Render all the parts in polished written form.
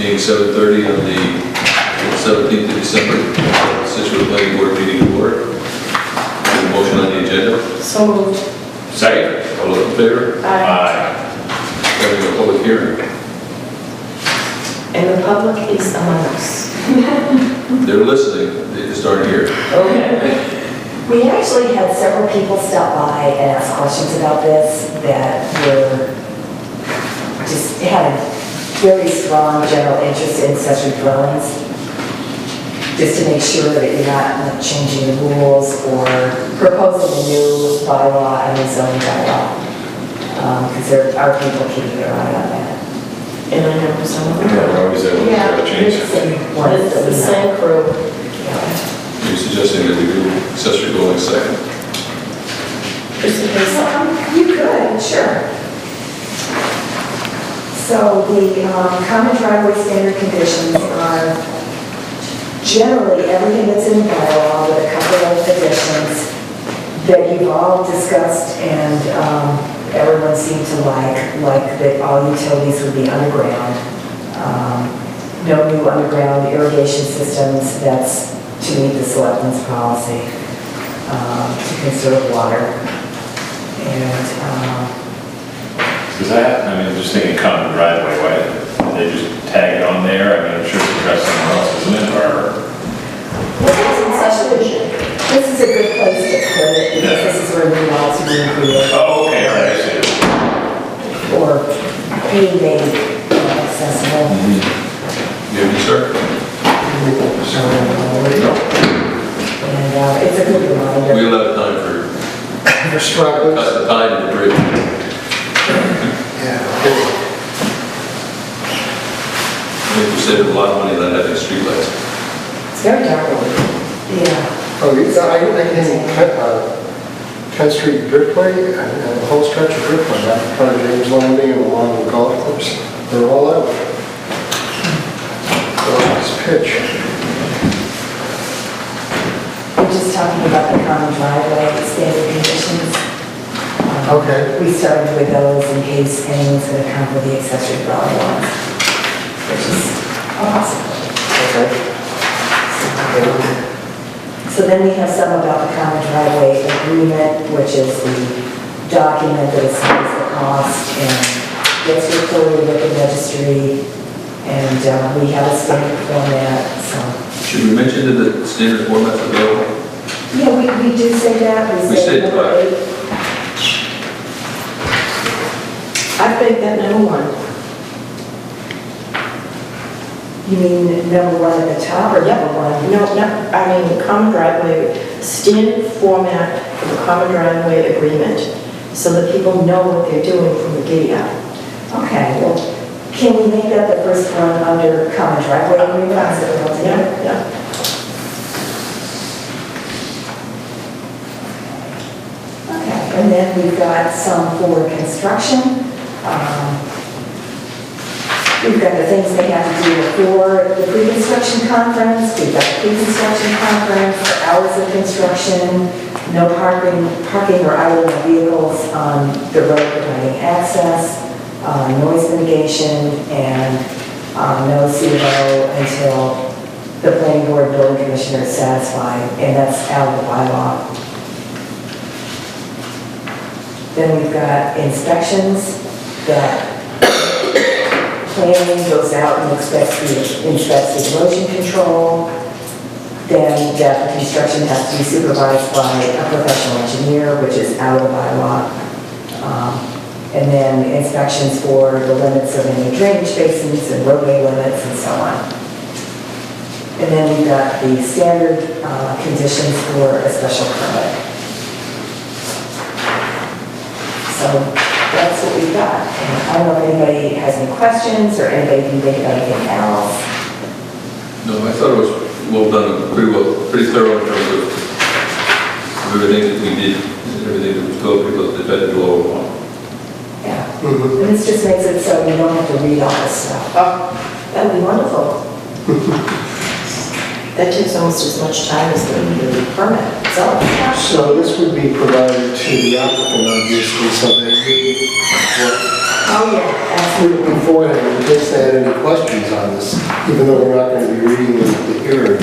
being 7:30 on the 17th of December, Scituate Planning Board meeting to order. Any motion on the agenda? So moved. Second. All those in favor? Aye. Having a public hearing. And the public is among us. They're listening, they just aren't here. Okay. We actually had several people stop by and ask questions about this that were just had a very strong general interest in accessory dwellings, just to make sure that you're not like, changing the rules or proposing a new bylaw and a zoning bylaw, because there are people keeping their eye on that. And I know some of them. We're always able to change it. It's the same crew. You're suggesting that we do accessory dwelling second? You could, sure. So the common driveway standard conditions are generally everything that's in the bylaw with a couple of additions that you've all discussed and everyone seemed to like that all utilities would be underground. No new underground irrigation systems, that's to meet the selectmen's policy to conserve water. And Does that, I mean, just thinking common driveway, why did they just tag it on there? I mean, I'm sure it's addressed somewhere else, isn't it? Or, this is a good place to put it because this is where new lots are being created oh, okay, all right, I see. or being made accessible. You have any, sir? And it's a good reminder. We allow time for struggle. cut the time in the bridge. Yeah. I think we saved a lot of money not having streetlights. It's very dark over here. Yeah. Oh, I think 10th Street Driftway and the whole stretch of Driftway, that front of James Landing and along the golf course, they're all out. It's pitch. We're just talking about the common driveway standard conditions. Okay. We started with those in case anyone's going to come with the accessory dwelling ones, which is awesome. Okay. So then we have some about the common driveway agreement, which is the document that assigns the cost and gets recorded with the registry. And we have a standard format, so. Should we mention that the standard format's available? Yeah, we do say that. We say number 5. 8. I think that number one. You mean number 1 at the top or number 1? No, I mean, common driveway, standard format for the common driveway agreement, so that people know what they're doing from the gate out. Okay, well, can we make that the first one under common driveway agreement? Is it all together? Yeah. Okay, and then we've got some for construction. We've got the things they have to do before the pre-construction conference. We've got the pre-construction conference, the hours of construction, no parking or idling of vehicles on the road providing access, noise mitigation, and no CFO until the planning board building commissioner is satisfied, and that's out of the bylaw. Then we've got inspections that planning goes out and inspects the erosion control. Then that the construction has to be supervised by a professional engineer, which is out of the bylaw. And then inspections for the limits of any drainage basins and roadway limits and so on. And then we've got the standard conditions for a special permit. So that's what we've got. And I don't know if anybody has any questions or anybody can think of anything else. No, I thought it was well done, pretty thorough in terms of everything that we did, and everything that was told because they had to go over. Yeah. And this just makes it so you don't have to read all this stuff. Oh, that'd be wonderful. That takes almost as much time as the permit itself. So this would be provided to the applicant, obviously, so they Oh, yeah, absolutely. beforehand, in case they had any questions on this, even though we're not going to be reading the hearing,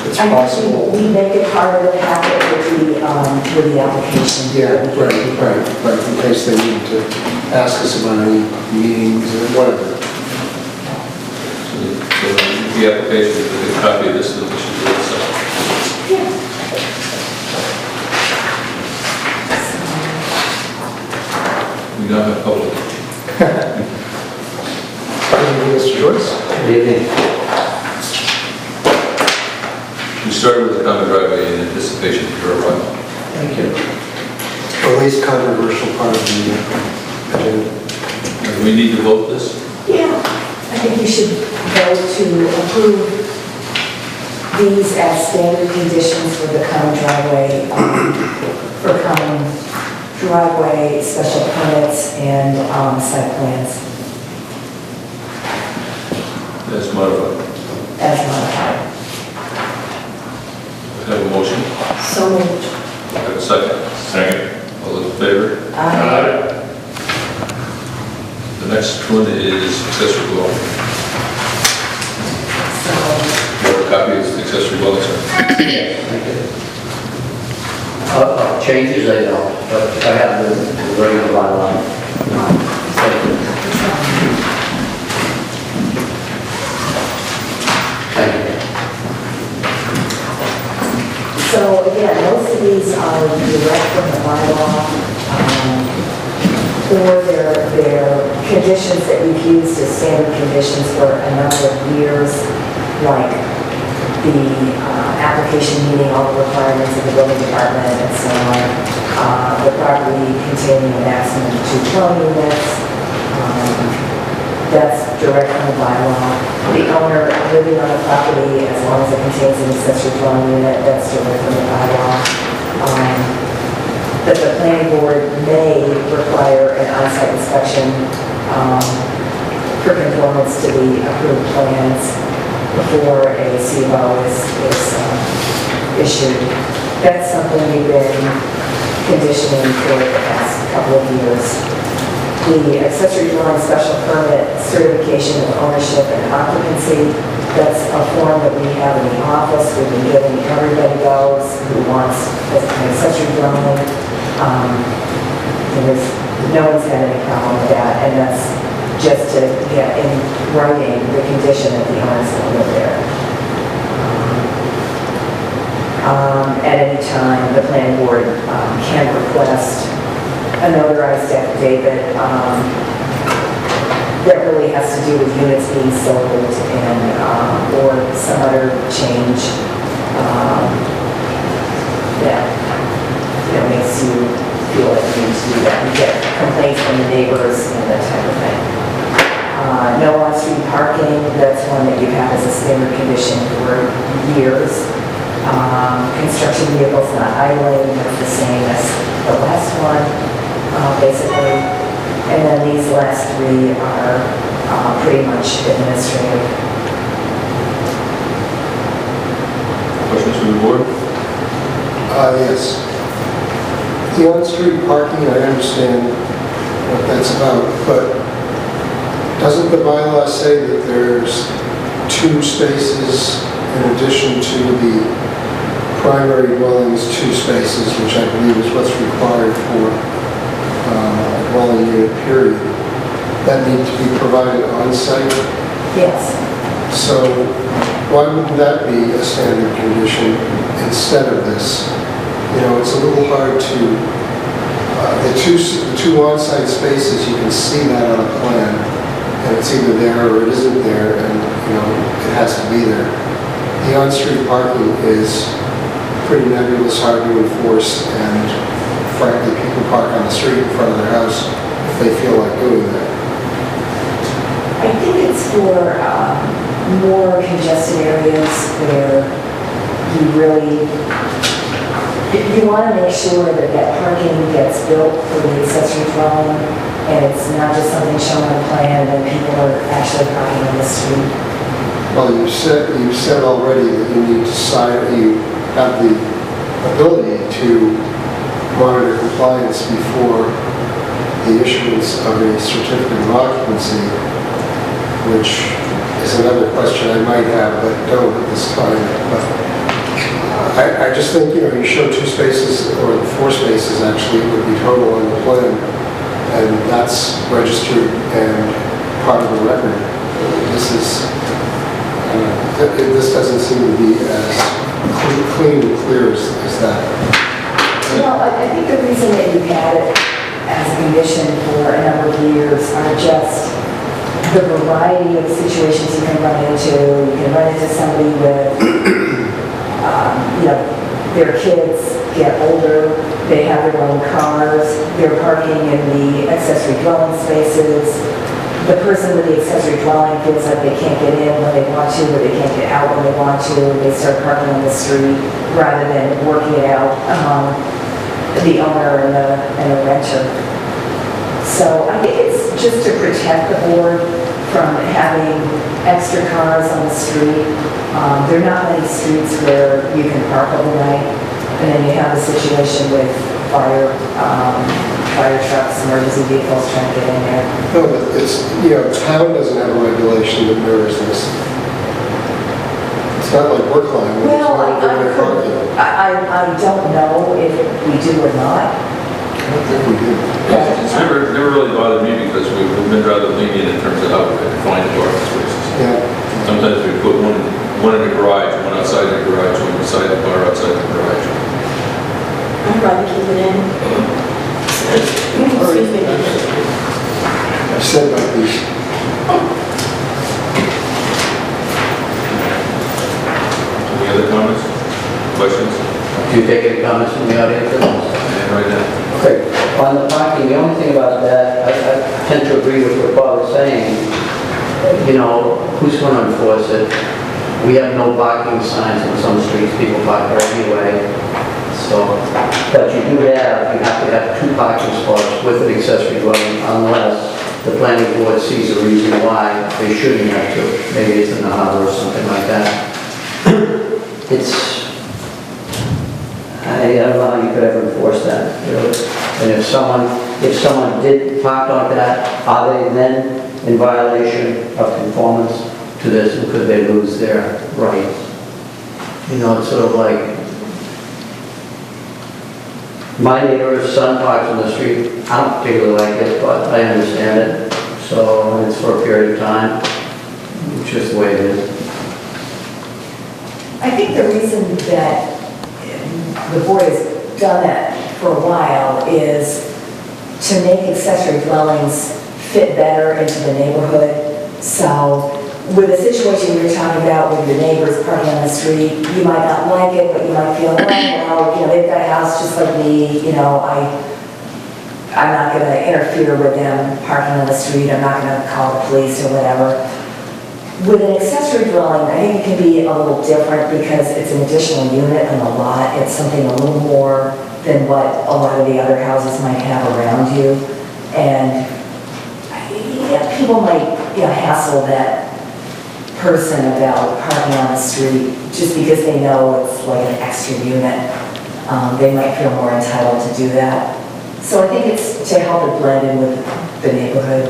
it's possible. We make it part of the packet with the application. Yeah, right, in case they need to ask us about any meetings or whatever. So the application, is a copy of this, that we should do it, so. We now have public. Mr. Joyce? Good evening. We started with the common driveway in anticipation of your arrival. Thank you. Or at least controversial part of the agenda. Do we need to vote this? Yeah, I think you should vote to approve these as standard conditions for the common driveway, special permits, and site plans As modified. as modified. I have a motion. So moved. I have a second. Second. All those in favor? The next one is accessory dwelling. So, You have a copy of the accessory dwelling, sir? Thank you. Changes I don't, but I have the regular bylaw. Thank you. Thank you. so again, most of these are direct from the bylaw, or they're conditions that we've used as standard conditions for a number of years, like the application meeting all the requirements of the building department and so on, the property containing a maximum of 2 dwelling units, that's direct from the bylaw. The owner living on the property, as long as it contains an accessory dwelling unit, that's direct from the bylaw. That the planning board may require an on-site inspection for conformance to the approved plans before a CBO is issued. That's something we've been conditioning for the past couple of years. The accessory dwelling special permit certification of ownership and occupancy, that's a form that we have in the office. We've been giving everybody those who wants an accessory dwelling. No one's had any problem with that, and that's just to get in writing the condition that the owners will live there. At any time, the planning board can request a notarized affidavit that really has to do with units being sold and or some other change that makes you feel like you need to do that. You get complaints from the neighbors and that type of thing. No on-street parking, that's one that you've had as a standard condition for years. Construction vehicles not idling, that's the same as the last one, basically. And then these last 3 are pretty much administrative. Questions from the board? Yes. The on-street parking, I understand what that's about, but doesn't the bylaw say that there's 2 spaces in addition to the primary dwellings, 2 spaces, which I believe is what's required for a dwelling unit period, that need to be provided on-site? Yes. So why wouldn't that be a standard condition instead of this? It's a little hard to, the two on-site spaces, you can see that on a plan, and it's either there or it isn't there, and, it has to be there. The on-street parking is pretty nebulous, hard to enforce, and frankly, people park on the street in front of their house if they feel like doing that. I think it's for more congested areas where you want to make sure that parking gets built for the accessory dwelling, and it's not just something shown on a plan and people are actually parking on the street. Well, you've said already that you need to you have the ability to monitor compliance before the issuance of a certificate of occupancy, which is another question I might have, but don't at this time. But I just think, you show 2 spaces, or 4 spaces actually, it would be total on the plan, and that's registered and part of the record. This doesn't seem to be as clean and clear as that. Well, I think the reason that you've had it as a condition for a number of years are just the variety of situations you can run into. You can run into somebody with, their kids get older, they have their own cars, they're parking in the accessory dwelling spaces. The person with the accessory dwelling feels like they can't get in when they want to, or they can't get out when they want to. They start parking on the street rather than working it out among the owner and the renter. So I think it's just to protect the board from having extra cars on the street. There are not many streets where you can park overnight, and then you have a situation with fire trucks, emergency vehicles trying to get in there. No, but it's, town doesn't have a regulation that mirrors this. It's not like Brookline, where Well, it's not very parking. I don't know if we do or not. I don't think we do. It's never really bothered me because we've been rather lenient in terms of how we define the parking spaces. Yeah. Sometimes we put one in the garage, one outside the garage, one beside the bar outside the garage. I'd rather keep it in. Excuse me. I've said my piece. Any other comments, questions? Do you take any comments from the audience? And right now, Okay, on the parking, the only thing about that, I tend to agree with what Bob is saying. Who's going to enforce it? We have no parking signs on some streets, people park there anyway. So, but you have to have 2 parking spots with an accessory dwelling unless the planning board sees a reason why they shouldn't have to. Maybe it's in the harbor or something like that. I don't know how you could ever enforce that, really. And if someone did park like that, are they then in violation of conformance to this, and could they lose their rights? It's sort of like, my neighbor's son parks on the street. I don't particularly like it, but I understand it. So, and it's for a period of time. It's just the way it is. I think the reason that the board has done that for a while is to make accessory dwellings fit better into the neighborhood. So with the situation you're talking about with your neighbors parking on the street, you might not like it, but you might feel, well, they've got a house just like me, I'm not going to interfere with them parking on the street, I'm not going to call the police or whatever. With an accessory dwelling, I think it can be a little different because it's an additional unit on the lot. It's something a little more than what a lot of the other houses might have around you. And people might hassle that person about parking on the street just because they know it's like an extra unit. They might feel more entitled to do that. So I think it's to help it blend in with the neighborhood.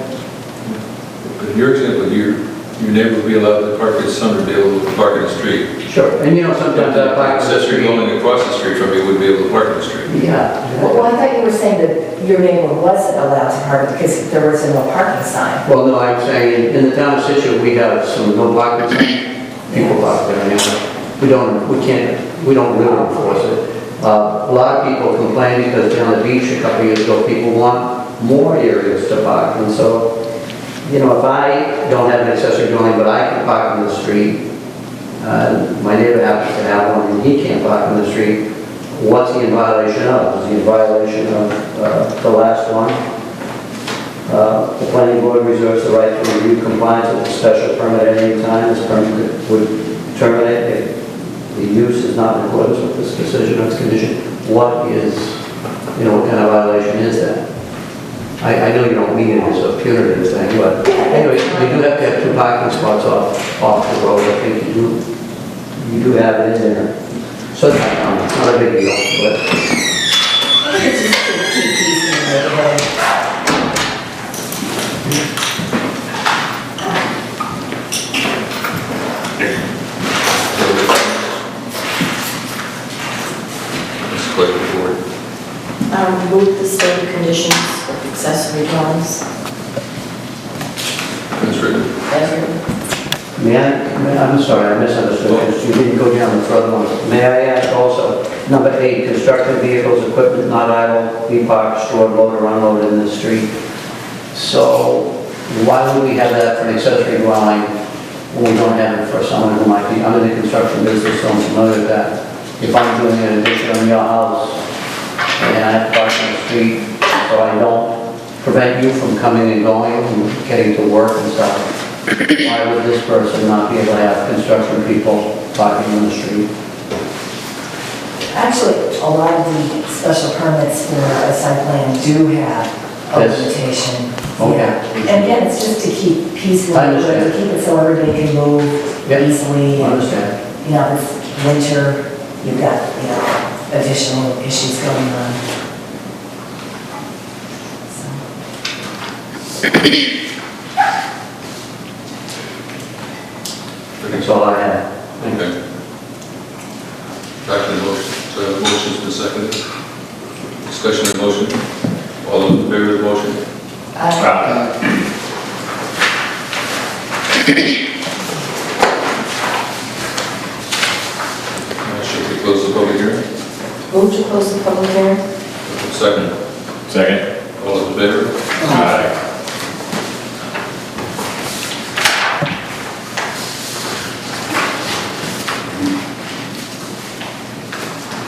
in your example, your neighbor would be allowed to park his son or be able to park in the street. Sure, and sometimes I park on the Accessory street. building across the street from you would be able to park in the street. Yeah. Well, I thought you were saying that your neighbor wasn't allowed to park because there was a no parking sign. Well, no, I'm saying in the town of Scituate, we have some no parking signs. People park there anyway. We don't really enforce it. A lot of people complain because down the beach a couple years ago, people want more areas to park. And so, if I don't have an accessory dwelling, but I can park on the street, my neighbor happens to have one and he can't park on the street, what's he in violation of? Is he in violation of the last one? The planning board reserves the right to review compliance with the special permit at any time. This permit would terminate if the use is not in accordance with this decision or its condition. What kind of violation is that? I know you don't mean it as a punitive thing, but anyway, you do have to have 2 parking spots off the road. I think you do have it in there. So it's not a big deal, but I think it's just to keep peace in the neighborhood. It's quite the board. Remove the stated conditions of accessory dwellings It's written. as written. I'm sorry, I misunderstood, because you didn't go down the further one. May I ask also, number 8, construction vehicles, equipment not idle, be parked, stored, loaded, or unloaded in the street. So why would we have that for an accessory dwelling when we don't have it for someone who might be under the construction business, so I'm familiar with that? If I'm doing an addition on your house and I have to park on the street, so I don't prevent you from coming and going and getting to work and stuff, why would this person not be able to have construction people parking on the street? Actually, a lot of the special permits for a site plan do have a Yes. limitation. Okay. Yeah. And again, it's just to keep peaceful, I to understand. keep it so everybody can move Yep. easily. I And, understand. you know, this winter, you've got, you know, additional issues going on. So. That's all I have. Okay. Back to the motion. So the motion's been seconded. Discussion of the motion. All those in favor of the motion? Should we close the public hearing? Move to close the public hearing. Second. Second? All those in favor? Aye.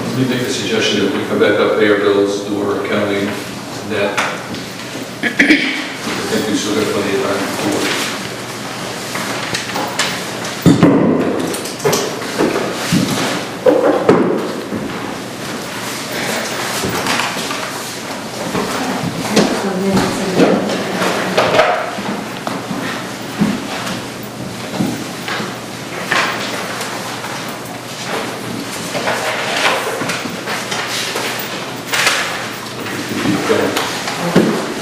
Let me make a suggestion that we come back up, pay our bills, do our accounting, net. I think we still got plenty of time for it. Keep going.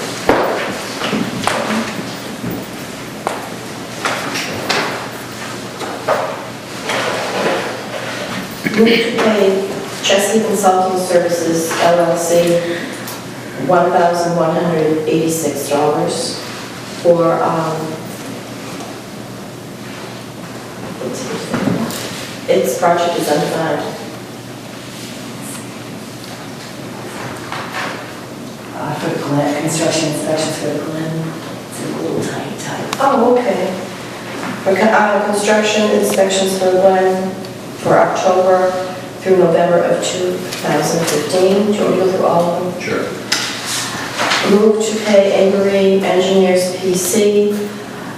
Move to pay Chesley Consulting Services LLC $1,186 for, its project is undefined. For the Glen, construction inspections for the Glen, it's a little tiny type. Oh, okay. For construction inspections for Glen for October through November of 2015. Do you want me to go through all of them? Sure. Move to pay Embry Engineers PC,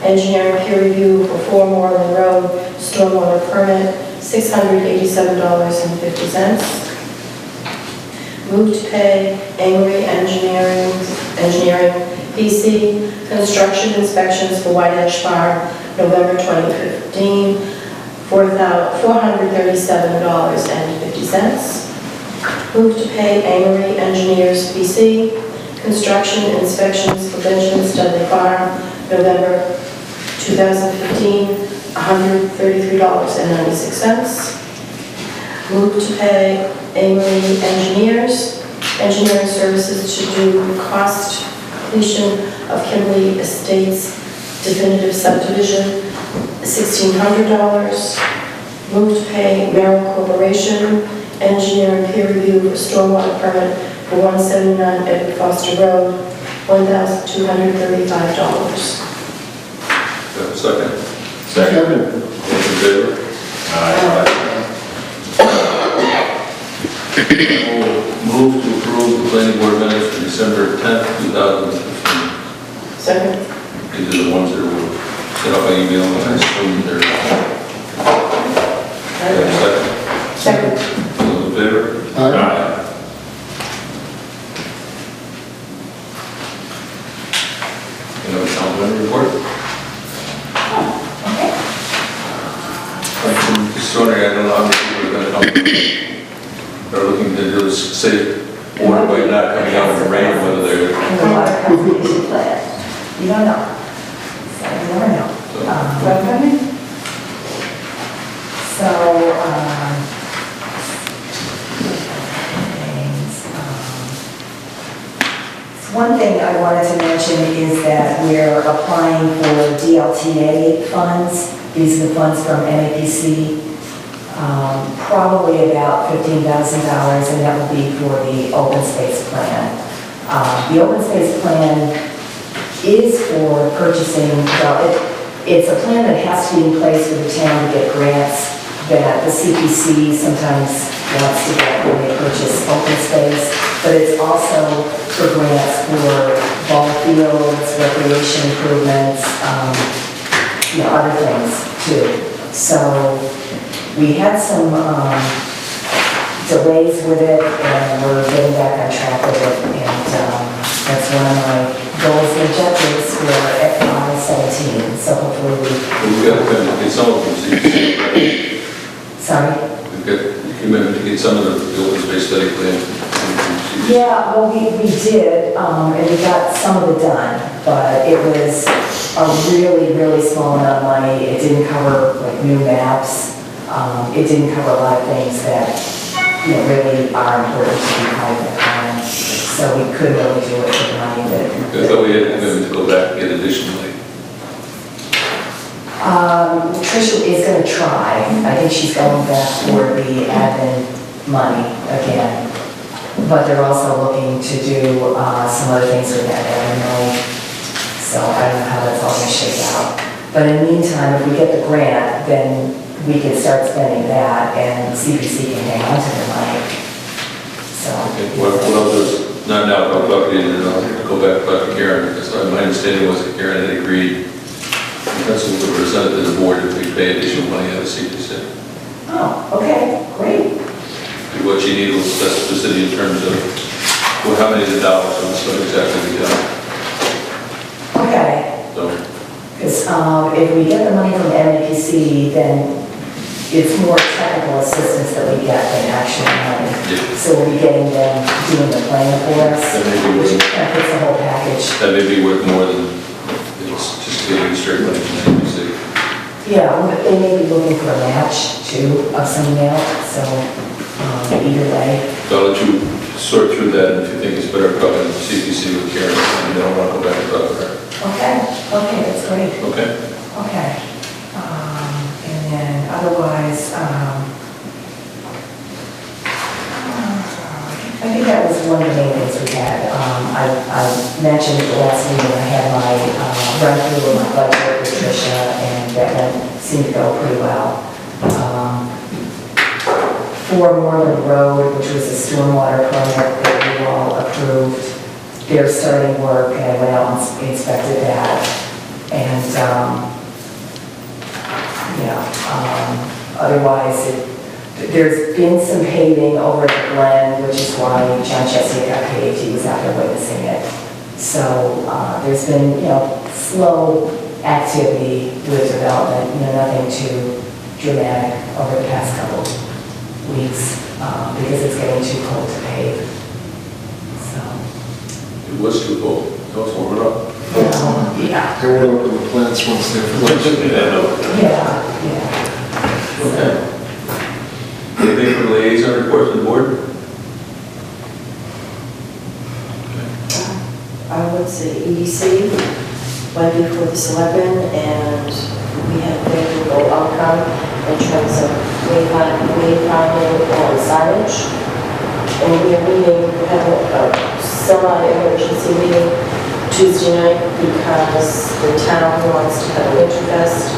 engineering peer review for 4 Moreland Road, stormwater permit, $687.50. Move to pay Embry Engineering PC, construction inspections for White Ash Farm, November 2015, $437.50. Move to pay Embry Engineers PC, construction inspections for Benjamin Studley Farm, November 2015, $133.96. Move to pay Amory Engineering Services to do cost completion of Kimberly Estates definitive subdivision, $1,600. Move to pay Merrill Corporation engineering peer review for stormwater permit for 179 Edward Foster Road, $1,235. Second. Second? All those in favor? Aye. Move to approve the planning board minutes for December 10th, 2015. Second. These are the ones that were sent out by email, and I assume they're... Second. Second. All those in favor? Aye. You know, town planning report? Just wondering, I don't know how many people are gonna come. They're looking to do this, say, water by not coming out in the rain, whether they're... And the water conservation plan, you don't know. never know. So, one thing I wanted to mention is that we're applying for DLTA funds. These are the funds from MAPC, probably about $15,000, and that will be for the open space plan. The open space plan is for purchasing, it's a plan that has to be in place for the town to get grants that the CPC sometimes wants to get when they purchase open space, but it's also for grants for ball fields, recreation improvements, other things too. So we had some delays with it, and we're getting back on track with it, and that's one of my goals and objectives for FY17. So hopefully We've got to get some of them, see. Sorry? We've got a commitment to get some of the open space study plan. Yeah, well, we did, and we got some of it done, but it was a really, really small amount of money. It didn't cover like new maps. It didn't cover a lot of things that, really are important to be part of the plan. So we couldn't really do it for the money that. I thought we had a commitment to go back and get additionally. Tricia is going to try. I think she's going back for the admin money again. But they're also looking to do some other things with that admin money. So I don't know how that's all going to shake out. But in the meantime, if we get the grant, then we can start spending that, and CPC can hang on to the money. So. Okay, what I'll do is, not now, but I'll talk to you, and I'll go back to Karen, because my understanding was that Karen had agreed, that's what we presented to the board, if we pay additional money out of CPC. Oh, okay, great. What you need was specificity in terms of, well, how many of the dollars, and so exactly we got. Okay. So, Because if we get the money from MAPC, then it's more technical assistance that we get than actual money. Yeah. So we'll be getting them doing the plan for us, That may be which worth- kind of fits the whole package. that may be worth more than just getting straight money from CPC. Yeah, they may be looking for a match too of some amount, so either way. So I'll let you sort through that, and if you think it's better, probably CPC with Karen, and then I'll go back and talk to her. Okay, that's great. Okay? Okay. And then otherwise, I think that was one of the main things we had. I mentioned at the last meeting, I had my run through of my budget with Tricia, and that seemed to go pretty well. For Moreland Road, which was a stormwater permit that you all approved, they're starting work, and I went out and inspected that. And, otherwise, there's been some paving over at the Glen, which is why John Chesney got paved. He was out there witnessing it. So there's been, slow activity with development, nothing too dramatic over the past couple weeks because it's getting too cold to pave. So, It was too cold. That was warming up. yeah. They won't open the plants once they're finished. Yeah. Okay. Anything from the liaison report to the board? I would say EDC went before the selectmen, and we had a favorable outcome in terms of wayfinding and signage. And we are meeting, we have a semi-emergency meeting Tuesday night because the town wants to have a winter fest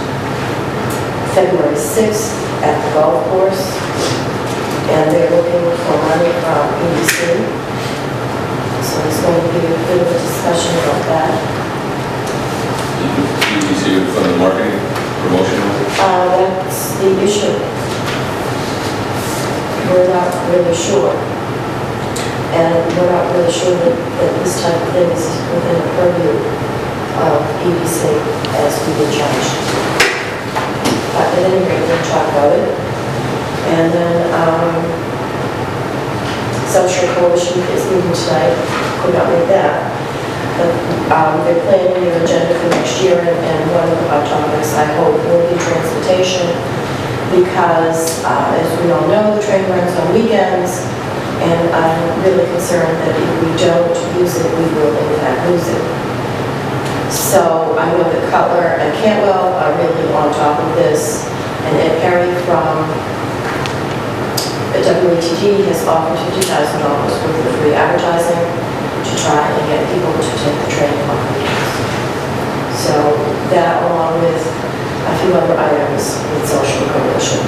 February 6th at the golf course, and they're looking for money from EDC. So there's going to be a bit of a discussion about that. EDC from the marketing promotion? That's the issue. We're not really sure. And we're not really sure that this type of thing is within the purview of EDC as we get judged. But at any rate, we'll talk about it. And then South Shore Coalition is meeting tonight. Could not make that. They're planning their agenda for next year, and one of our topics, I hope, will be transportation, because, as we all know, the train runs on weekends, and I'm really concerned that if we don't use it, we will in fact lose it. So I know that Cutler and Cantwell are really on top of this, and Ed Perry from WATD has offered $50,000 worth of free advertising to try and get people to take the train on weekends. So that, along with a few other items with social coalition.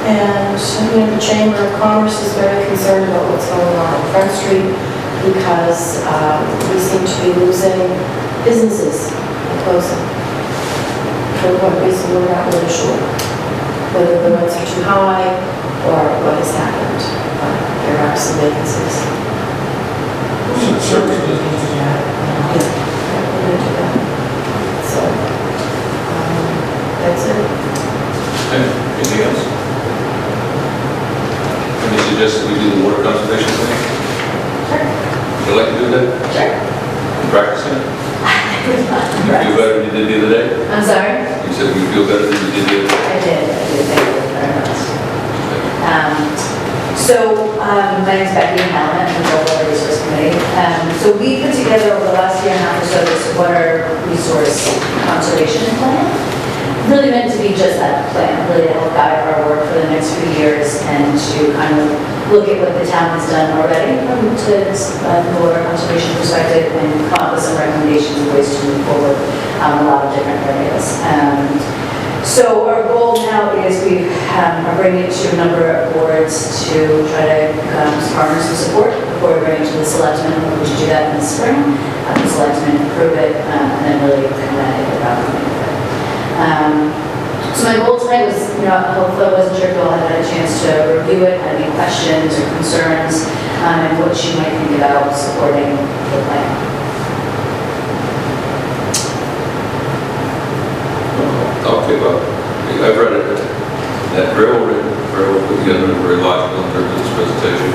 And the Chamber of Commerce is very concerned about what's going on on Front Street, because we seem to be losing businesses and closing. For what reason, we're not really sure. Whether the rents are too high or what has happened. There are some vacancies. Service business. Yeah, we're into that. So, that's it. Okay, anything else? Any suggestions we do the water conservation thing? Sure. Would you like to do that? Sure. You practicing it? You feel better than you did the other day? I'm sorry? You said you feel better than you did the other day? I did, thank you very much. My name's Becky Hallett, I'm the Water Resource Committee. So we put together over the last year and a half or so this water resource conservation plan. Really meant to be just that plan, really to help guide our work for the next few years and to kind of look at what the town has done already from the water conservation perspective and come up with some recommendations of ways to move forward a lot of different areas. So our goal now is we are bringing it to a number of boards to try to garner some support before we bring it to the selectmen. We should do that in the spring, have the selectmen approve it, and then really kind of hit the ground running with it. So my goal tonight was, hopefully I wasn't sure if you all had a chance to review it, had any questions or concerns, and what you might think about supporting the plan. Okay, well, I've read it. That railroad put together is very logical in terms of this presentation.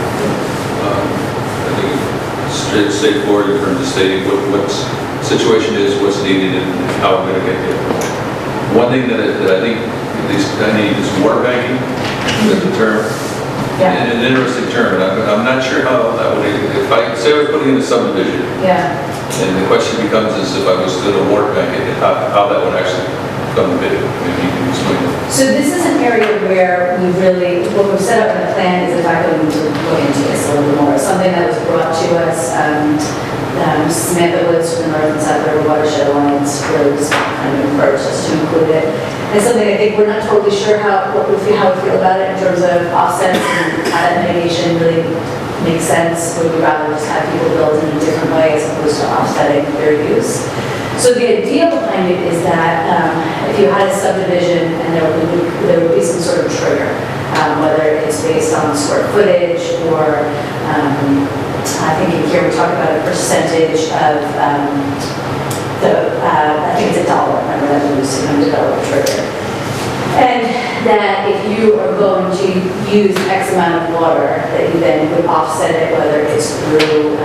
I think it's straightforward in terms of stating what the situation is, what's needed, and how we're going to get there. One thing that I think at least I need is water banking. That's the term. Yeah. And an interesting term. And I'm not sure how that would, if I say I was putting in a subdivision, Yeah. and the question becomes is if I was doing a water bank, how that would actually come to be. Maybe you can explain it. So this is an area where we really, what we've set up in the plan is in fact going to look into this a little bit more. Something that was brought to us, Samantha Woods from the North and South River Watershed Alliance really just kind of encouraged us to include it. And something I think we're not totally sure how we feel about it in terms of offsets and how that mitigation really makes sense. We would rather just have people build in a different way as opposed to offsetting their use. So the idea behind it is that if you had a subdivision and there would be some sort of trigger, whether it's based on square footage or I think in here we talk about a percentage of I think it's $1, remember that we used to kind of develop a trigger. And that if you are going to use X amount of water, that you then would offset it, whether it's through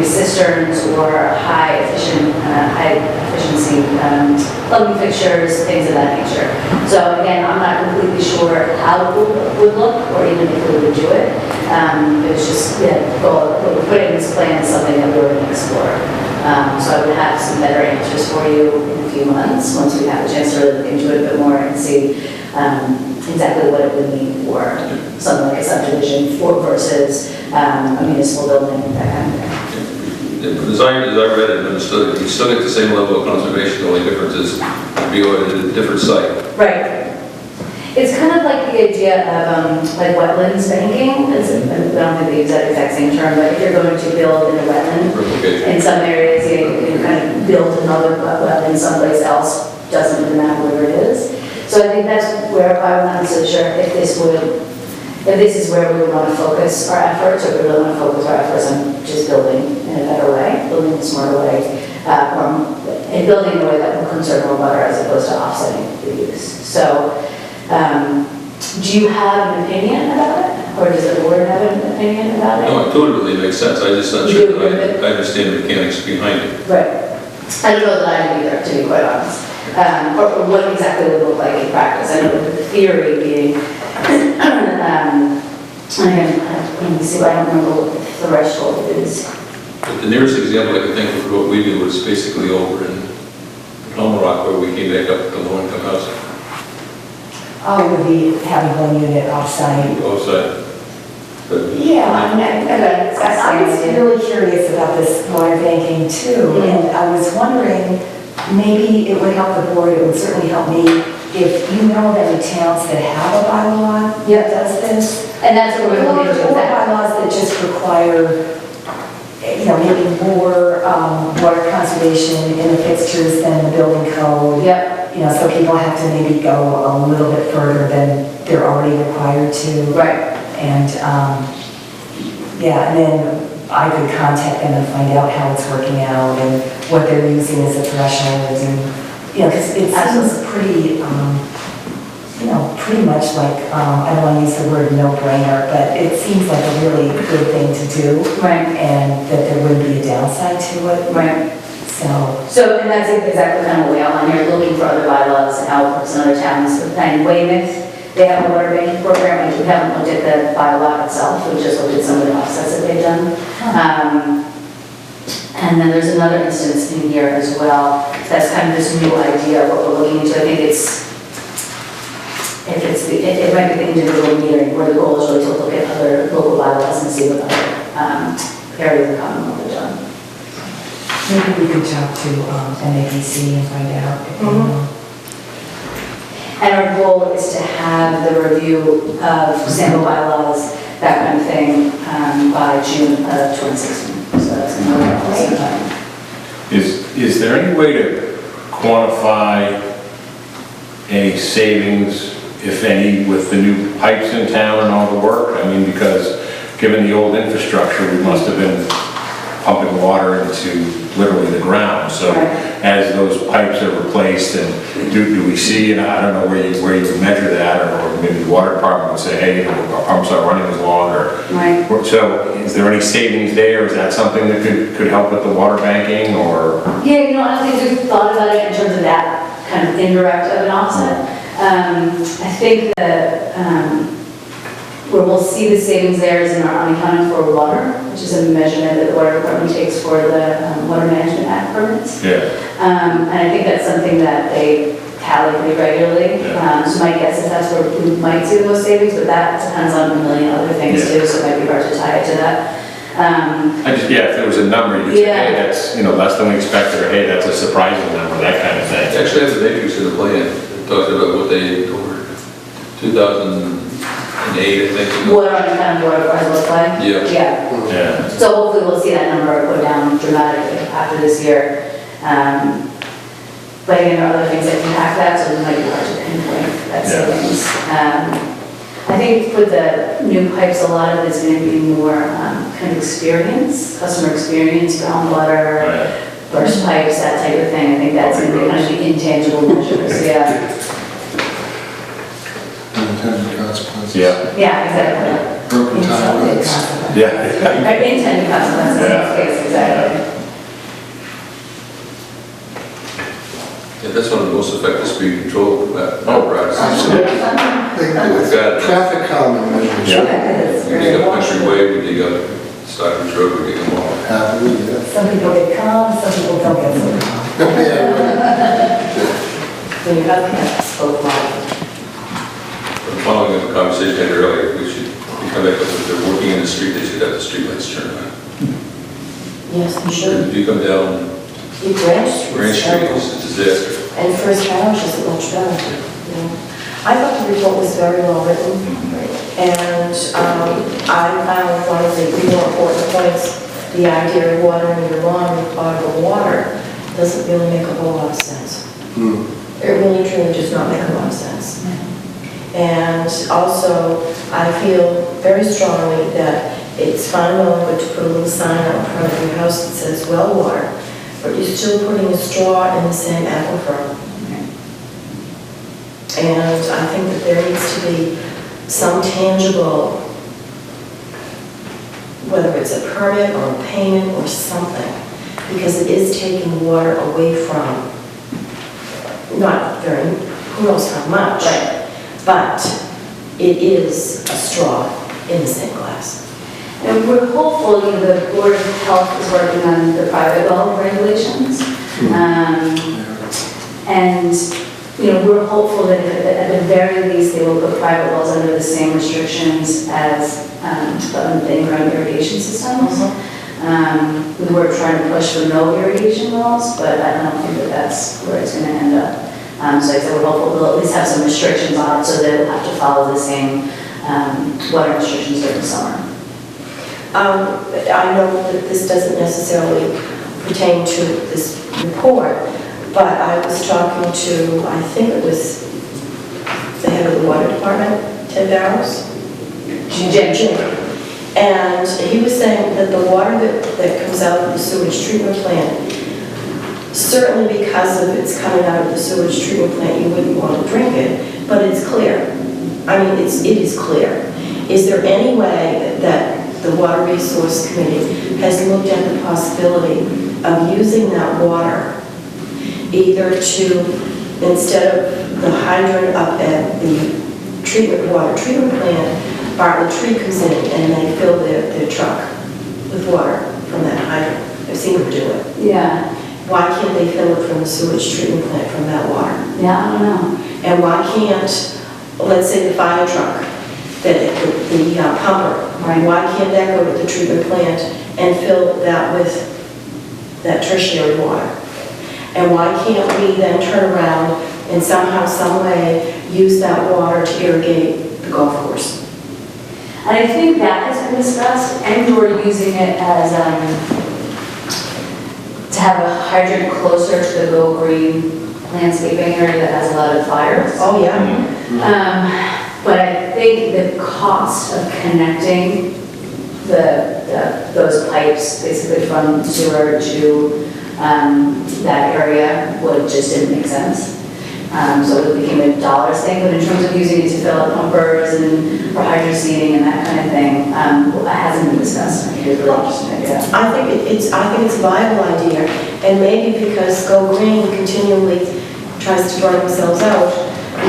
cisterns or high efficiency plumbing fixtures, things of that nature. So again, I'm not completely sure how it would look or even if we would do it. It was just, what we put in this plan is something that we were going to explore. So I would have some better answers for you in a few months once we have a chance to really look into it a bit more and see exactly what it would mean for something like a subdivision versus a municipal building, that kind of thing. As I read it and understood it, you still get the same level of conservation, the only difference is be at a different site. Right. It's kind of like the idea of like wetlands banking. I don't think they use that exact same term, but if you're going to build in a wetland, in some areas you can kind of build another wetland someplace else, doesn't even matter where it is. So I think that's where I'm not so sure if this is where we would want to focus our efforts, or if we really want to focus our efforts on just building in a better way, building in a smarter way, and building in a way that will conserve more water as opposed to offsetting the use. So Do you have an opinion about it? Or does the board have an opinion about it? No, it totally makes sense, I'm just not You sure do that agree with it? I understand the mechanics behind it. Right. I don't know that I do either, to be quite honest. Or what exactly it would look like in practice. I know the theory being, let me see, I don't remember what the threshold is. But the nearest example I can think of what we do was basically over in Plum Rock, where we came back up to low-income housing. It would be having one unit off-site. Outside. But Yeah, I was really curious about this water banking too, and I was wondering, maybe it would help the board, it would certainly help me, if you know of any towns that have a bylaw that does this. And that's what we're looking Or into. bylaws that just require, maybe more water conservation in the fixtures than the building code. Yep. So people have to maybe go a little bit further than they're already required to. Right. And, and then I could contact them and find out how it's working out and what they're using as a threshold and, because it seems pretty, pretty much like, I don't want to use the word no-brainer, but it seems like a really good thing to do. Right. And that there wouldn't be a downside to it. Right. So, And that's exactly kind of what we outline here, looking for other bylaws and how it works in other towns. And Weymouth, they have a water banking program, and we haven't looked at the bylaw itself, we just looked at some of the offsets that they've done. And then there's another instance in here as well, that's kind of this new idea of what we're looking into. I think it might be the individual metering, where the goal is really to look at other local bylaws and see what other areas of the Commonwealth have done. maybe we could talk to MAPC and find out if they know. And our goal is to have the review of sample bylaws, that kind of thing, by June of 2016. So that's another awesome time. Is there any way to quantify any savings, if any, with the new pipes in town and all the work? I mean, because given the old infrastructure, we must have been pumping water into literally the ground. So as those pipes are replaced, and do we see, and I don't know where you can measure that, or maybe the water department would say, hey, our pumps aren't running as long, or Right. so is there any savings there? Is that something that could help with the water banking, or? Yeah, I don't think we've thought about it in terms of that kind of indirect of an offset. I think that where we'll see the savings there is in our unaccounted for water, which is a measurement that the water department takes for the Water Management Act permits. Yeah. And I think that's something that they tally pretty regularly. So my guess is that's where we might see the most savings, but that depends on a million other things too, so it might be hard to tie it to that. If there was a number, you could say, hey, that's, less than we expected, or hey, that's a surprising number, that kind of thing. Actually, I have a matrix in the plan, it talks about what they, over 2008, I think. What our kind of water price looks like? Yeah. Yeah. So hopefully we'll see that number go down dramatically after this year. But again, there are other things that impact that, so it might be hard to pinpoint that savings. I think with the new pipes, a lot of it is going to be more kind of experience, customer experience, groundwater, burst pipes, that type of thing. I think that's going to be kind of the intangible measures, Unintended consequences. Yeah, exactly. Broken timelines. Yeah. Intended consequences, yes, exactly. Yeah, that's one of the most effective speed control apparatus. Absolutely. We've got- Traffic calming measures. We dig up Country Way, we dig up Stockbridge Road, we dig them all. Happily, yeah. Some people get calm, some people don't get so calm. So you have both lines. Following up a conversation I had earlier, we come back with, if they're working in the street, they should have the streetlights turned on. Yes, you should. If you come down You Branch Branch Street, it's a disaster. And First Parish is much better. I thought the report was very well written, and I found one of the more important points, the idea of watering your lawn with potable water doesn't really make a whole lot of sense. It really truly does not make a lot of sense. And also, I feel very strongly that it's fine and well good to put a little sign out in front of your house that says well water, but you're still putting a straw in the same aquifer. And I think that there needs to be some tangible, whether it's a permit or a payment or something, because it is taking water away from, not very, who knows how much, but it is a straw in the same glass. And we're hopeful, the Board of Health is working on the private well regulations. And, we're hopeful that at the very least, they will put private wells under the same restrictions as the in-ground irrigation systems. We were trying to push for no irrigation wells, but I don't think that that's where it's going to end up. So I said we're hopeful they'll at least have some restrictions on it, so they'll have to follow the same water restrictions during the summer. I know that this doesn't necessarily pertain to this report, but I was talking to, I think it was the head of the water department, Ted Barrows? Jim. And he was saying that the water that comes out of the sewage treatment plant, certainly because of it's coming out of the sewage treatment plant, you wouldn't want to drink it, but it's clear. I mean, it is clear. Is there any way that the Water Resource Committee has looked at the possibility of using that water either to, instead of the hydrant up at the water treatment plant, Bartlett Tree comes in and they fill their truck with water from that hydrant. I've seen them do it. Yeah. Why can't they fill it from the sewage treatment plant from that water? Yeah, I don't know. And why can't, let's say the fire truck, the pumper, Right. why can't that go to the treatment plant and fill that with that tertiary water? And why can't we then turn around and somehow, some way, use that water to irrigate the golf course? And I think that has been discussed, and we're using it as, to have a hydrant closer to the Go Green landscaping area that has a lot of fires. Oh, yeah. But I think the cost of connecting those pipes, basically from sewer to that area, just didn't make sense. So it became a dollars thing, but in terms of using it to fill up pumpers and for hydro seeding and that kind of thing, it hasn't been discussed. I think it's a really interesting idea. I think it's a viable idea, and maybe because Go Green continually tries to burn themselves out,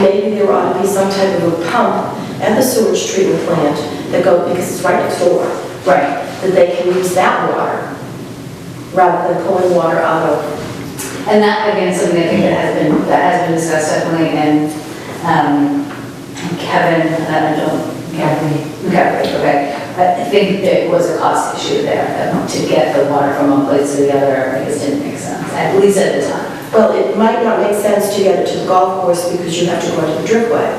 maybe there ought to be some type of a pump at the sewage treatment plant that because it's right next door. Right. That they can use that water rather than pulling water out of. And that, again, is something I think that has been discussed definitely, and Kevin, okay. I think there was a cost issue there, to get the water from one place to the other, I guess didn't make sense, at least at the time. Well, it might not make sense to get it to the golf course because you have to go to the driftway,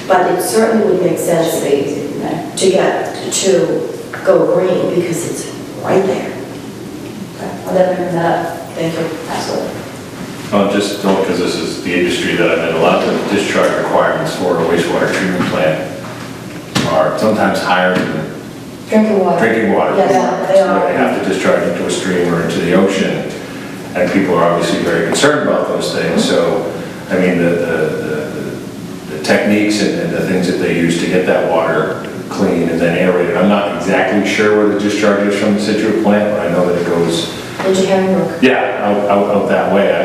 but it certainly would make sense to get to Go Green because it's right there. Okay, I'll definitely bring that up. Thank you. Absolutely. Just because this is the industry that I'm in, a lot of the discharge requirements for a wastewater treatment plant are sometimes higher than Drinking water. drinking water. Yes, they are. So they have to discharge into a stream or into the ocean, and people are obviously very concerned about those things. So, I mean, the techniques and the things that they use to get that water clean and then aerated, I'm not exactly sure where the discharge is from the Scituate plant, but I know that it goes Into Herringbrook. yeah, out that way. I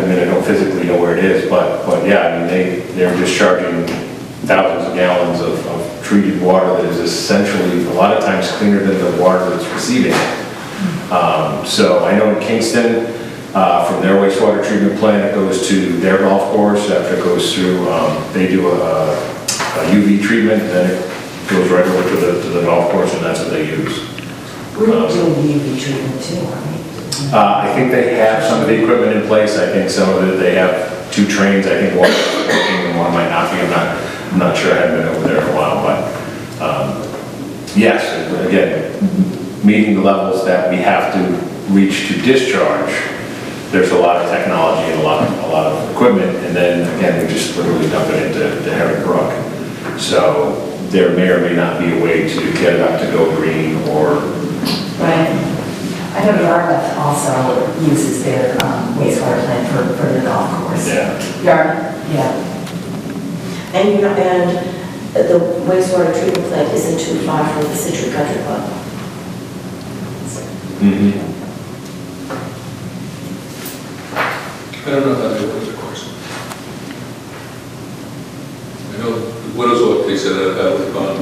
mean, I don't physically know where it is, but yeah, I mean, they're discharging thousands of gallons of treated water that is essentially a lot of times cleaner than the water that's receiving it. So I know in Kingston, from their wastewater treatment plant, it goes to their golf course. After it goes through, they do a UV treatment, and then it goes right over to the golf course, and that's what they use. We're doing UV treatment too, aren't we? I think they have some of the equipment in place. I think some of it, they have 2 trains. I think one is working and one might not be. I'm not sure. I haven't been over there in a while, but yes, again, meeting the levels that we have to reach to discharge, there's a lot of technology and a lot of equipment, and then again, we just literally dump it into Herring Brook. So there may or may not be a way to get it up to Go Green or Right. I know Yarmouth also uses their wastewater plant for their golf course. yeah. Yarn? Yeah. And the wastewater treatment plant isn't too far from the Scituate Country Club. Mhm. I don't know how to do it, of course. I know the Widows Walk takes it out of the bond.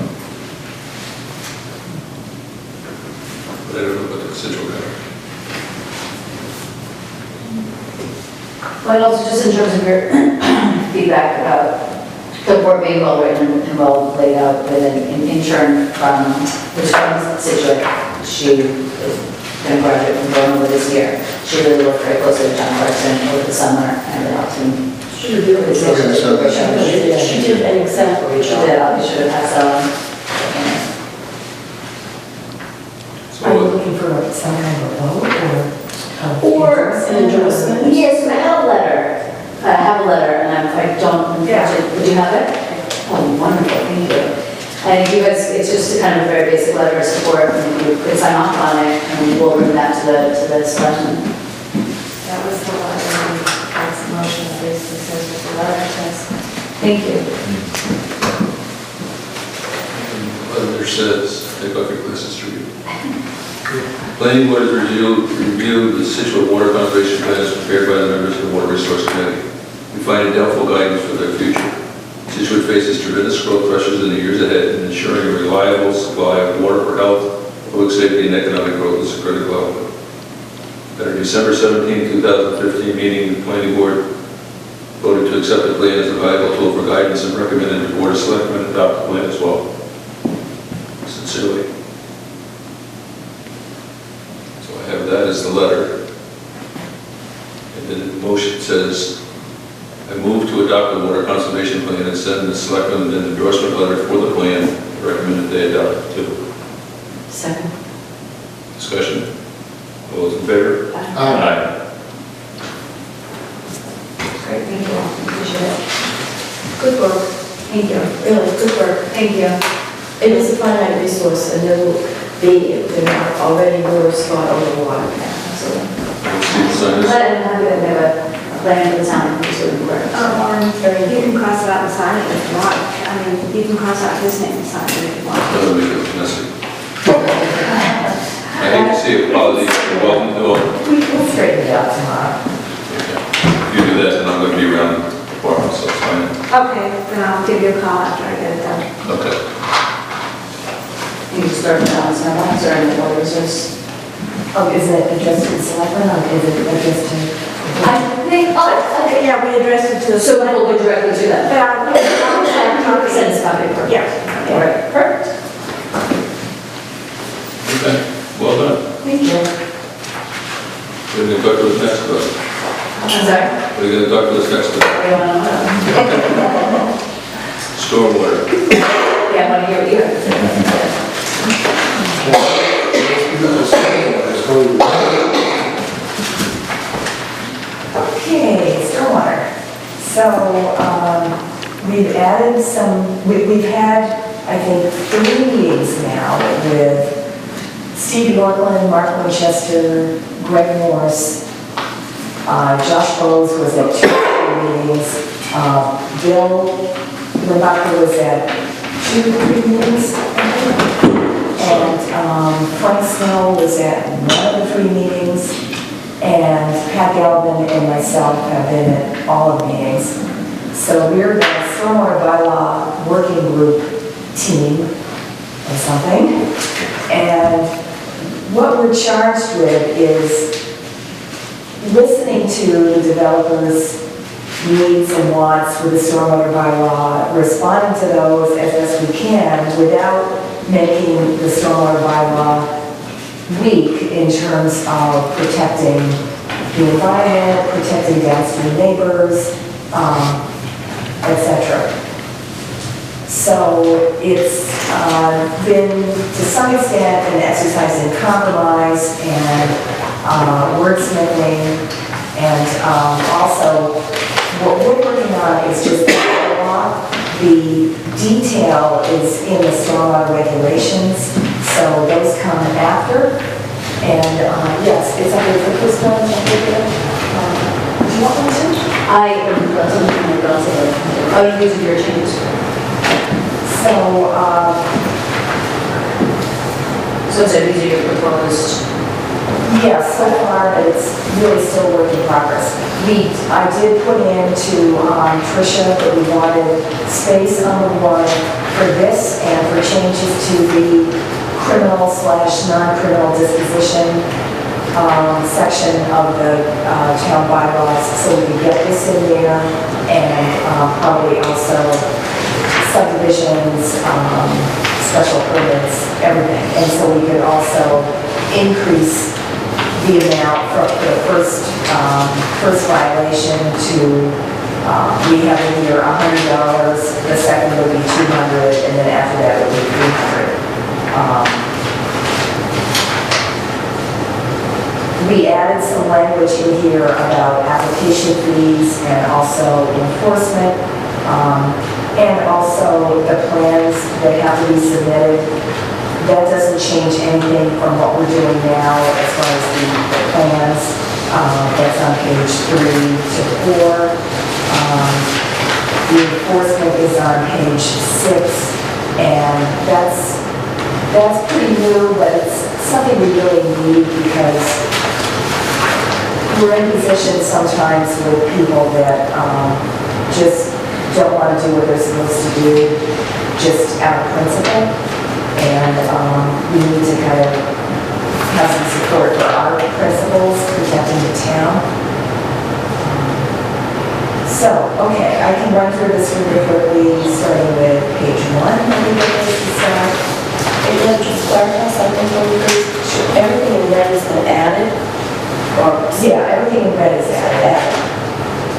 But I don't know about the Scituate Country. Well, and also just in terms of your feedback about the board being well written and well laid out with an intern from, which from Scituate, she is going to graduate from Villanova this year. She really worked very closely with John Clarkson over the summer and really helped him. She did an exemplary She job. did, I should have passed on. Are you So, looking for some kind of a vote Or an endorsement. Yes, I have a letter. I have a letter, and I don't, would you have it? Oh, wonderful, thank you. And you guys, it's just a kind of a very basic letter of support, and you could sign off on it, and we'll bring that to the selectmen. That was the letter, that's the motion that basically says what the letter says. Thank you. letter says, take off your glasses, Street. Planning board has reviewed the Scituate water conservation plans prepared by the members of the Water Resource Committee. We find it doubtful guidance for their future. Scituate faces tremendous growth pressures in the years ahead, and ensuring a reliable supply of water for health, public safety, and economic growth is a critical element. At our December 17, 2015 meeting, the planning board voted to accept the plan as a valuable tool for guidance and recommended the board of selectmen adopt the plan as well. Sincerely. So I have that as the letter. And then the motion says, I move to adopt the water conservation plan and send the selectmen an endorsement letter for the plan, recommend that they adopt it too. Second. Discussion? All those in favor? Aye. Great, thank you. Appreciate it. Good work, Thank you. really, good work. Thank you. It is a finite resource, and they're already were spot on the water. Absolutely. Sign this. But I'm happy that they have a plan for the town, it's really important. You can cross it out and sign it if you want. I mean, you can cross out his name and sign it if you want. That'll make it messy. I hate to see a policy, welcome to all. We'll straighten it out tomorrow. If you do that, then I'm going to be around tomorrow, so it's fine. Okay, then I'll give you a call after I get it done. Okay. You can start now, it's not one, sorry, the water resource. Oh, isn't it addressed to the selectmen, or is it addressed to? I think, Okay, yeah, we addressed it to the. so we'll go directly to them. I'll Send us a copy. Perfect. Yeah. All right, perfect. Okay, well done. Thank you. We're going to talk to us next about. I'm sorry. We're going to talk to us next about What do you want to know? stormwater. Yeah, I want to hear what you have to say. Okay, stormwater. So, we've added some, we've had, I think, 3 meetings now with Steve Yorkland, Mark Winchester, Greg Morse, Josh Bowes was at 2 meetings, Bill Rebecca was at 2 or 3 meetings, I think. And Frank Snow was at 1 of the 3 meetings, and Pat Galvin and myself have been at all of the meetings. So we're the stormwater bylaw working group team or something. And what we're charged with is listening to the developers' needs and wants with the stormwater bylaw, responding to those as best we can without making the stormwater bylaw weak in terms of protecting the environment, protecting downstream neighbors, etc. So it's been, to some extent, an exercise in compromise and wordsmithing, and also what we're working on is just the law. The detail is in the stormwater regulations, so those come after. And yes, it's up there for this one. Do you want one too? I am relatively, oh, you used your changes. So, these are your proposed, yes, so far, it's really still work in progress. I did put into Tricia that we wanted space on the warrant for this and for changes to the criminal/non-criminal disposition section of the town bylaws, so we could get this in there, and probably also subdivisions, special permits, everything. And so we could also increase the amount for the first violation to, we have in here $100, the second would be $200, and then after that it would be $300. We added some language in here about application fees and also enforcement, and also the plans that have to be submitted. That doesn't change anything from what we're doing now as far as the plans. That's on page 3 to 4. The enforcement is on page 6, and that's pretty new, but it's something we really need because we're in positions sometimes with people that just don't want to do what they're supposed to do, just out of principle. And we need to kind of have some support for our principles, protecting the town. So, okay, I can run through this really quickly, starting with page 1. Let me get this to start. And then just clarify something for me, please. Everything in red has been added, or Yeah, everything in red is added.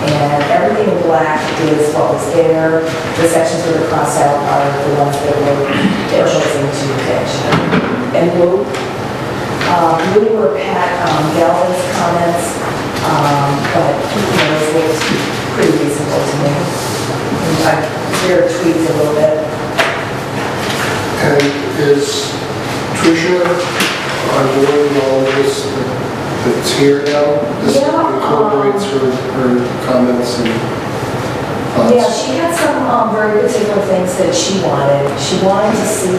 And everything in black is what was there. The sections that are crossed out are the ones that were proposing to fix. and blue? Blue were Pat Galvin's comments, but those looked pretty reasonable to me. They're tweaked a little bit. And is Tricia on board with all of this that's here now? This Yeah, incorporates her comments and Yeah, thoughts? she had some very particular things that she wanted. She wanted to see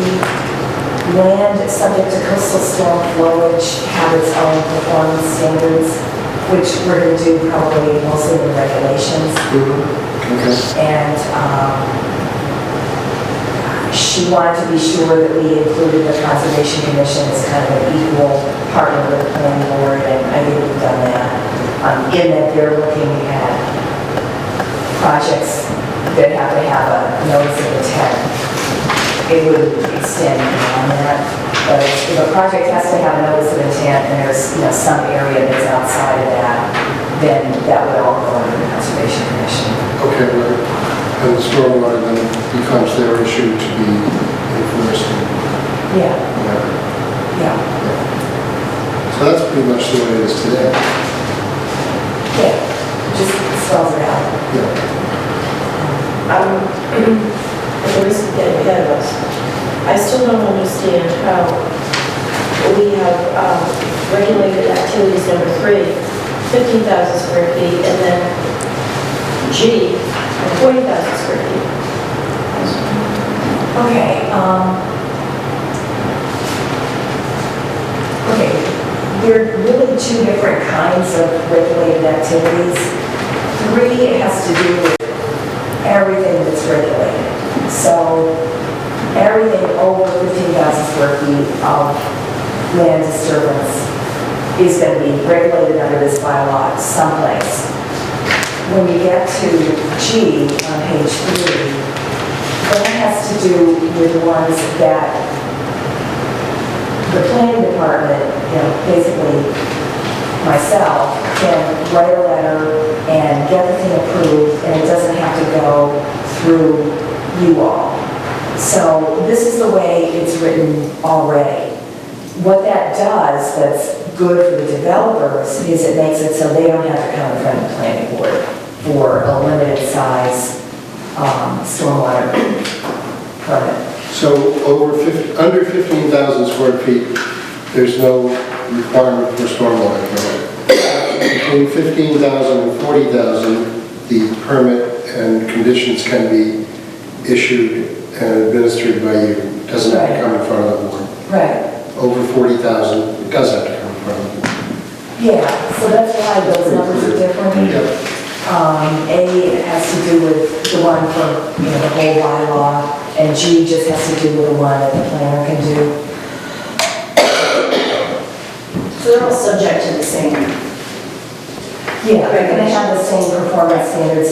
land subject to coastal storm flowage have its own performance standards, which we're going to do probably mostly in regulations. Okay. And she wanted to be sure that we included the Conservation Commission as kind of an equal partner with the planning board, and I think we've done that. In that they're looking at projects that have to have a notice of intent. It would extend beyond that, but if a project has to have a notice of intent and there's, some area that's outside of that, then that would all go under the Conservation Commission. Okay, right. And the stormwater then becomes their issue to be enforced and Yeah, whatever. yeah, So that's pretty much the way it is today. yeah, just spells it out. Yeah. At the risk of getting ahead of us, I still don't understand how we have regulated activities number 3, 15,000 square feet, and then G, 40,000 square feet. Okay, okay, there are really 2 different kinds of regulated activities. 3 has to do with everything that's regulated. So everything over 15,000 square feet of land disturbance is going to be regulated under this bylaw someplace. When you get to G on page 3, that has to do with the ones that the planning department, basically myself, can write a letter and get the thing approved, and it doesn't have to go through you all. So this is the way it's written already. What that does that's good for the developers is it makes it so they don't have to come in front of the planning board for a limited size stormwater permit. So under 15,000 square feet, there's no requirement for stormwater permit. Between 15,000 and 40,000, the permit and conditions can be issued and administered by you. It doesn't have to Right. come in front of the board. Right. Over 40,000, it does have to come in front of the board. Yeah, so that's why those numbers are different. Yeah. A has to do with the one for, the whole bylaw, and G just has to do with the one that the planner can do. So they're all subject to the same. Yeah, they're gonna have the same performance standards.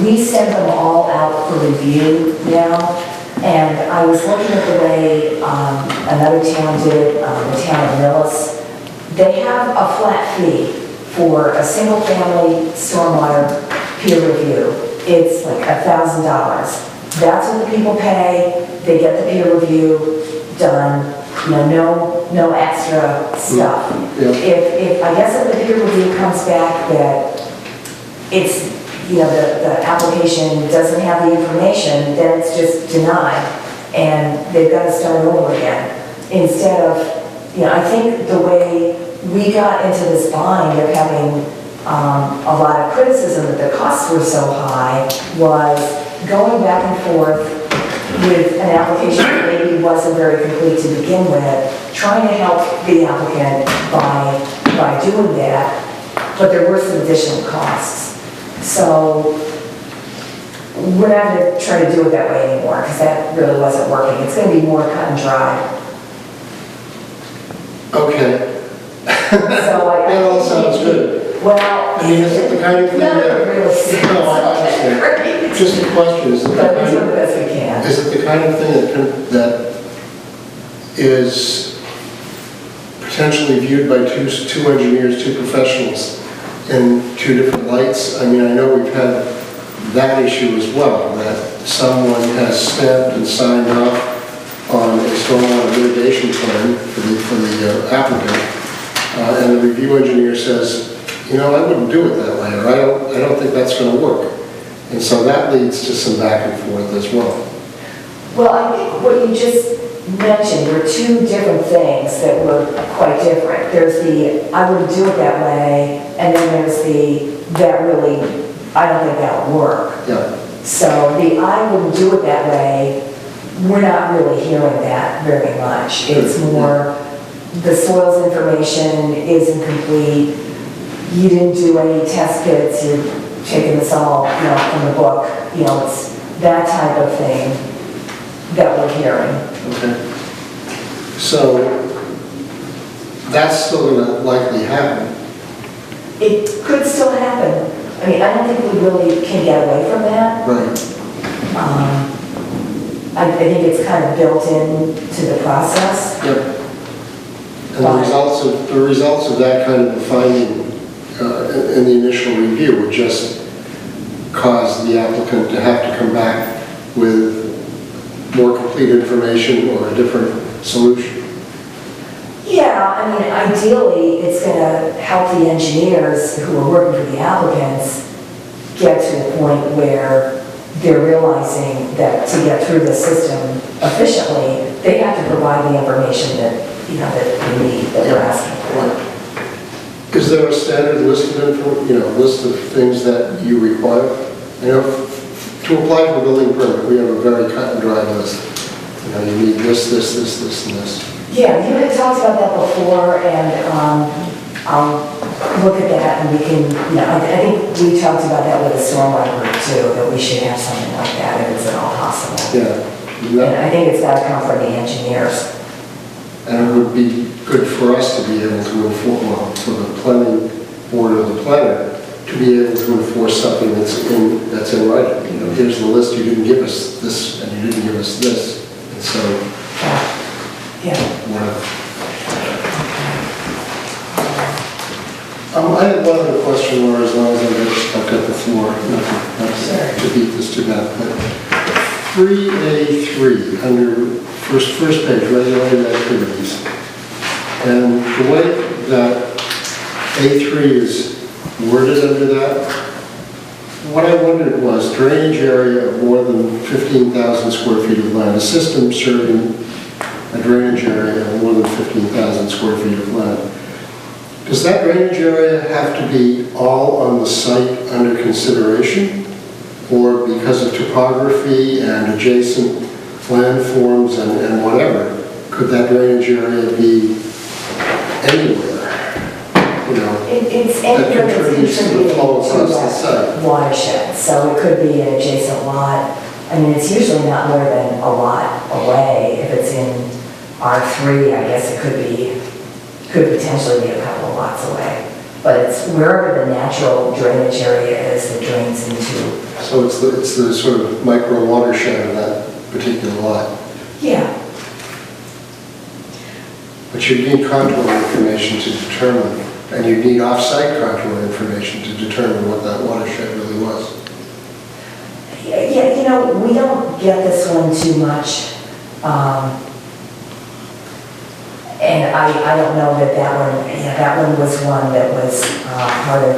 We send them all out for review now, and I was looking at the way another town did it, the town of Millis. They have a flat fee for a single-family stormwater peer review. It's like $1,000. That's what the people pay, they get the peer review done, no extra stuff. Yeah. If, I guess if the peer review comes back that it's, the application doesn't have the information, then it's just denied, and they've got to start over again. Instead of, I think the way we got into this bind of having a lot of criticism that the costs were so high was going back and forth with an application that maybe wasn't very complete to begin with, trying to help the applicant by doing that, but there were some additional costs. So we're not going to try to do it that way anymore, because that really wasn't working. It's going to be more cut and dry. Okay. So I That all sounds good. Well, I mean, is it the kind of thing none of that... it really seems No, I understand. right. Just a question, is it the But we kind do the of... best we can. Is it the kind of thing that is potentially viewed by two engineers, two professionals in two different lights? I mean, I know we've had that issue as well, that someone has stamped and signed off on a stormwater mitigation plan for the applicant, and the review engineer says, I wouldn't do it that way, or I don't think that's going to work. And so that leads to some back and forth as well. Well, I think what you just mentioned were two different things that were quite different. There's the, I wouldn't do it that way, and then there's the, that really, I don't think that would work. Yeah. So the I wouldn't do it that way, we're not really hearing that very much. It's more, the soils information is incomplete, you didn't do any test pits, you're taking this all, from the book, it's that type of thing that we're hearing. Okay. So that's still going to likely happen. It could still happen. I mean, I don't think we really can get away from that. Right. I think it's kind of built into the process. Yep. And the results of that kind of a finding in the initial review would just cause the applicant to have to come back with more complete information or a different solution. Yeah, I mean, ideally, it's going to help the engineers who are working for the applicants get to a point where they're realizing that to get through the system efficiently, they have to provide the information that, that they need, that they're asking for. Right. Is there a standard list of things that you require? To apply for a building permit, we have a very cut and dry list. You need this, and this. Yeah, you had talked about that before, and I'll look at that, and we can, I think we talked about that with the stormwater group too, that we should have something like that if it's at all possible. Yeah. And I think it's got to come from the engineers. And it would be good for us to be able to enforce, for the planning board or the planner, to be able to enforce something that's in writing. Here's the list, you didn't give us this, and you didn't give us this, and so, Yeah. whatever. I had one other question, Laura, as long as I've got the floor, not to beat this to death, but 3A3, under first page, regulated activities. And the way that A3 is worded under that, what I wondered was drainage area of more than 15,000 square feet of land, a system serving a drainage area of more than 15,000 square feet of land. Does that drainage area have to be all on the site under consideration? Or because of topography and adjacent landforms and whatever, could that drainage area be anywhere? You know, It's that anywhere that's contributes to the contributing flow to across the that site. watershed, so it could be an adjacent lot. I mean, it's usually not more than a lot away. If it's in R3, I guess it could potentially be a couple of lots away. But it's wherever the natural drainage area is that drains into. So it's the sort of micro watershed of that particular lot. Yeah. But you need contour information to determine, and you need off-site contour information to determine what that watershed really was. Yeah, you know, we don't get this one too much. And I don't know that one was one that was part of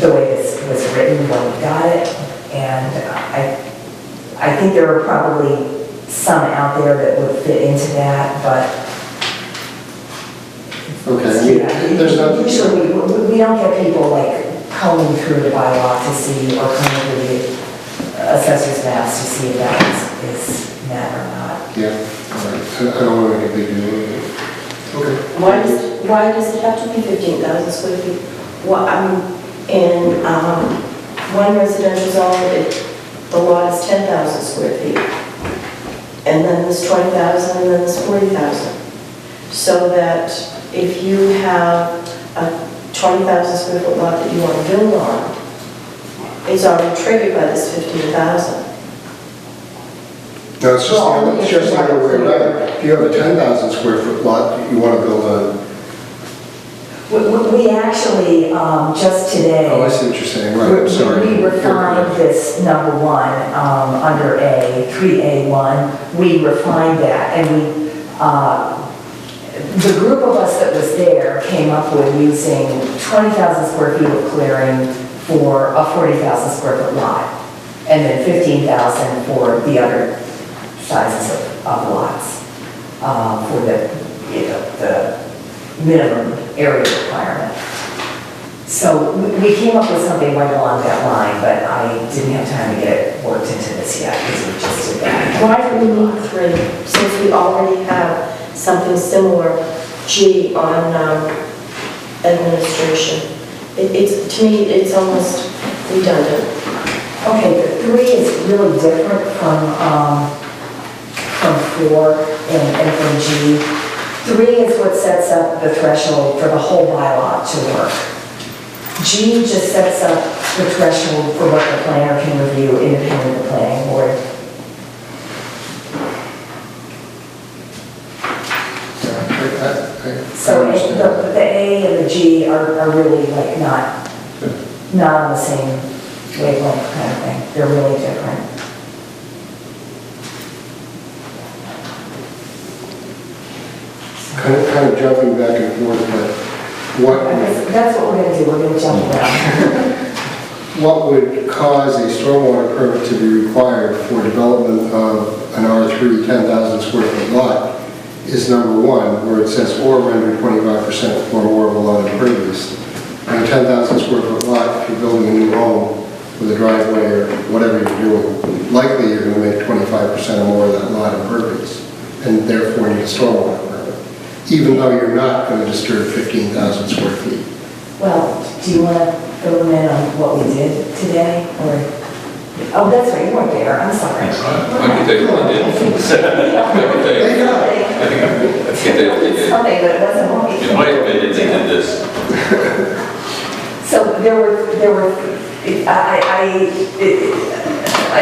the way this was written when we got it. And I think there are probably some out there that would fit into that, but Okay, I mean, yeah, there's not... usually we don't get people like combing through the bylaw to see, or combing through the assessor's maps to see if that is met or not. Yeah, all right. I don't want to make a big deal of it. Okay. Why does it have to be 15,000 square feet? Well, in one residential zone, the lot is 10,000 square feet. And then there's 20,000, and then there's 40,000. So that if you have a 20,000 square foot lot that you want to build on, it's already triggered by this 15,000. No, it's just the other way around. If you have a 10,000 square foot lot that you want to build on... We actually, just today. Oh, I see what you're saying, right, I'm sorry. We refined this number one, under A, 3A1, we refined that, and the group of us that was there came up with using 20,000 square feet of clearing for a 40,000 square foot lot, and then 15,000 for the other sizes of lots, for the minimum area requirement. So we came up with something right along that line, but I didn't have time to get it worked into this yet, because we just did that. Why do we need 3? Since we already have something similar, G, on administration. To me, it's almost redundant. Okay, but 3 is really different from 4 and from G. 3 is what sets up the threshold for the whole bylaw to work. G just sets up the threshold for what the planner can review independent of the planning board. So the A and the G are really like not on the same wavelength kind of thing. They're really different. Kind of jumping back and forth, but That's what we're going to do. We're going to jump around. what would cause a stormwater permit to be required for development of an R3 10,000 square foot lot is number 1, where it says or render 25% or more of a lot impervious. On a 10,000 square foot lot, if you're building a new home with a driveway or whatever you're doing, likely you're going to make 25% or more of that lot impervious, and therefore need a stormwater permit, even though you're not going to disturb 15,000 square feet. Well, do you want to fill them in on what we did today, or? Oh, that's right, you weren't there, I'm sorry. I can tell you what I did. I can tell you. I can tell you what they did. Something, but it wasn't what we In my opinion, they did this. So there were, I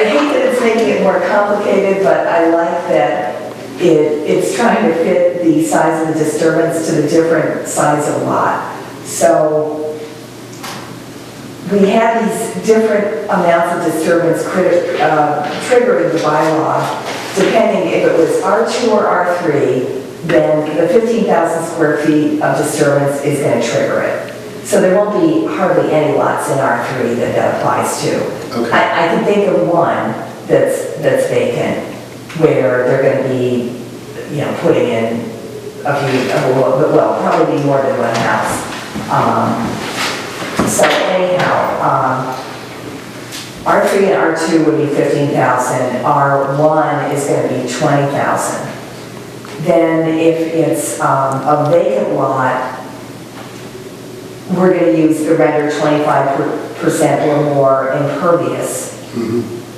hate that it's making it more complicated, but I like that it's trying to fit the size of the disturbance to the different size of lot. So we had these different amounts of disturbance triggering the bylaw, depending if it was R2 or R3, then the 15,000 square feet of disturbance is going to trigger it. So there won't be hardly any lots in R3 that applies to. Okay. I can think of one that's vacant, where they're going to be, putting in a few, well, probably be more than one house. So anyhow, R3 and R2 would be 15,000, R1 is gonna be 20,000. Then if it's a vacant lot, we're gonna use the render 25% or more impervious.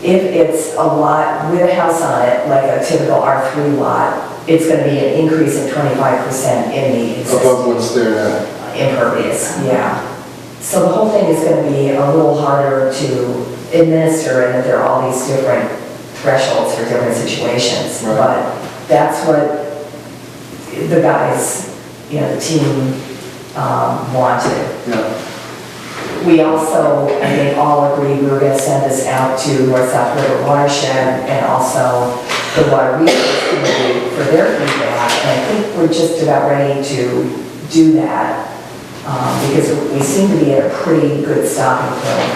If it's a lot with a house on it, like a typical R3 lot, it's gonna be an increase in 25% in the Above existing what's there now. impervious, yeah. So the whole thing is gonna be a little harder to administer, and that there are all these different thresholds for different situations. Right. But that's what the guys, the team wanted. Yeah. We also, I think, all agreed we were gonna send this out to North South River Watershed and also the Water Resource Committee for their feedback. And I think we're just about ready to do that because we seem to be at a pretty good stopping point.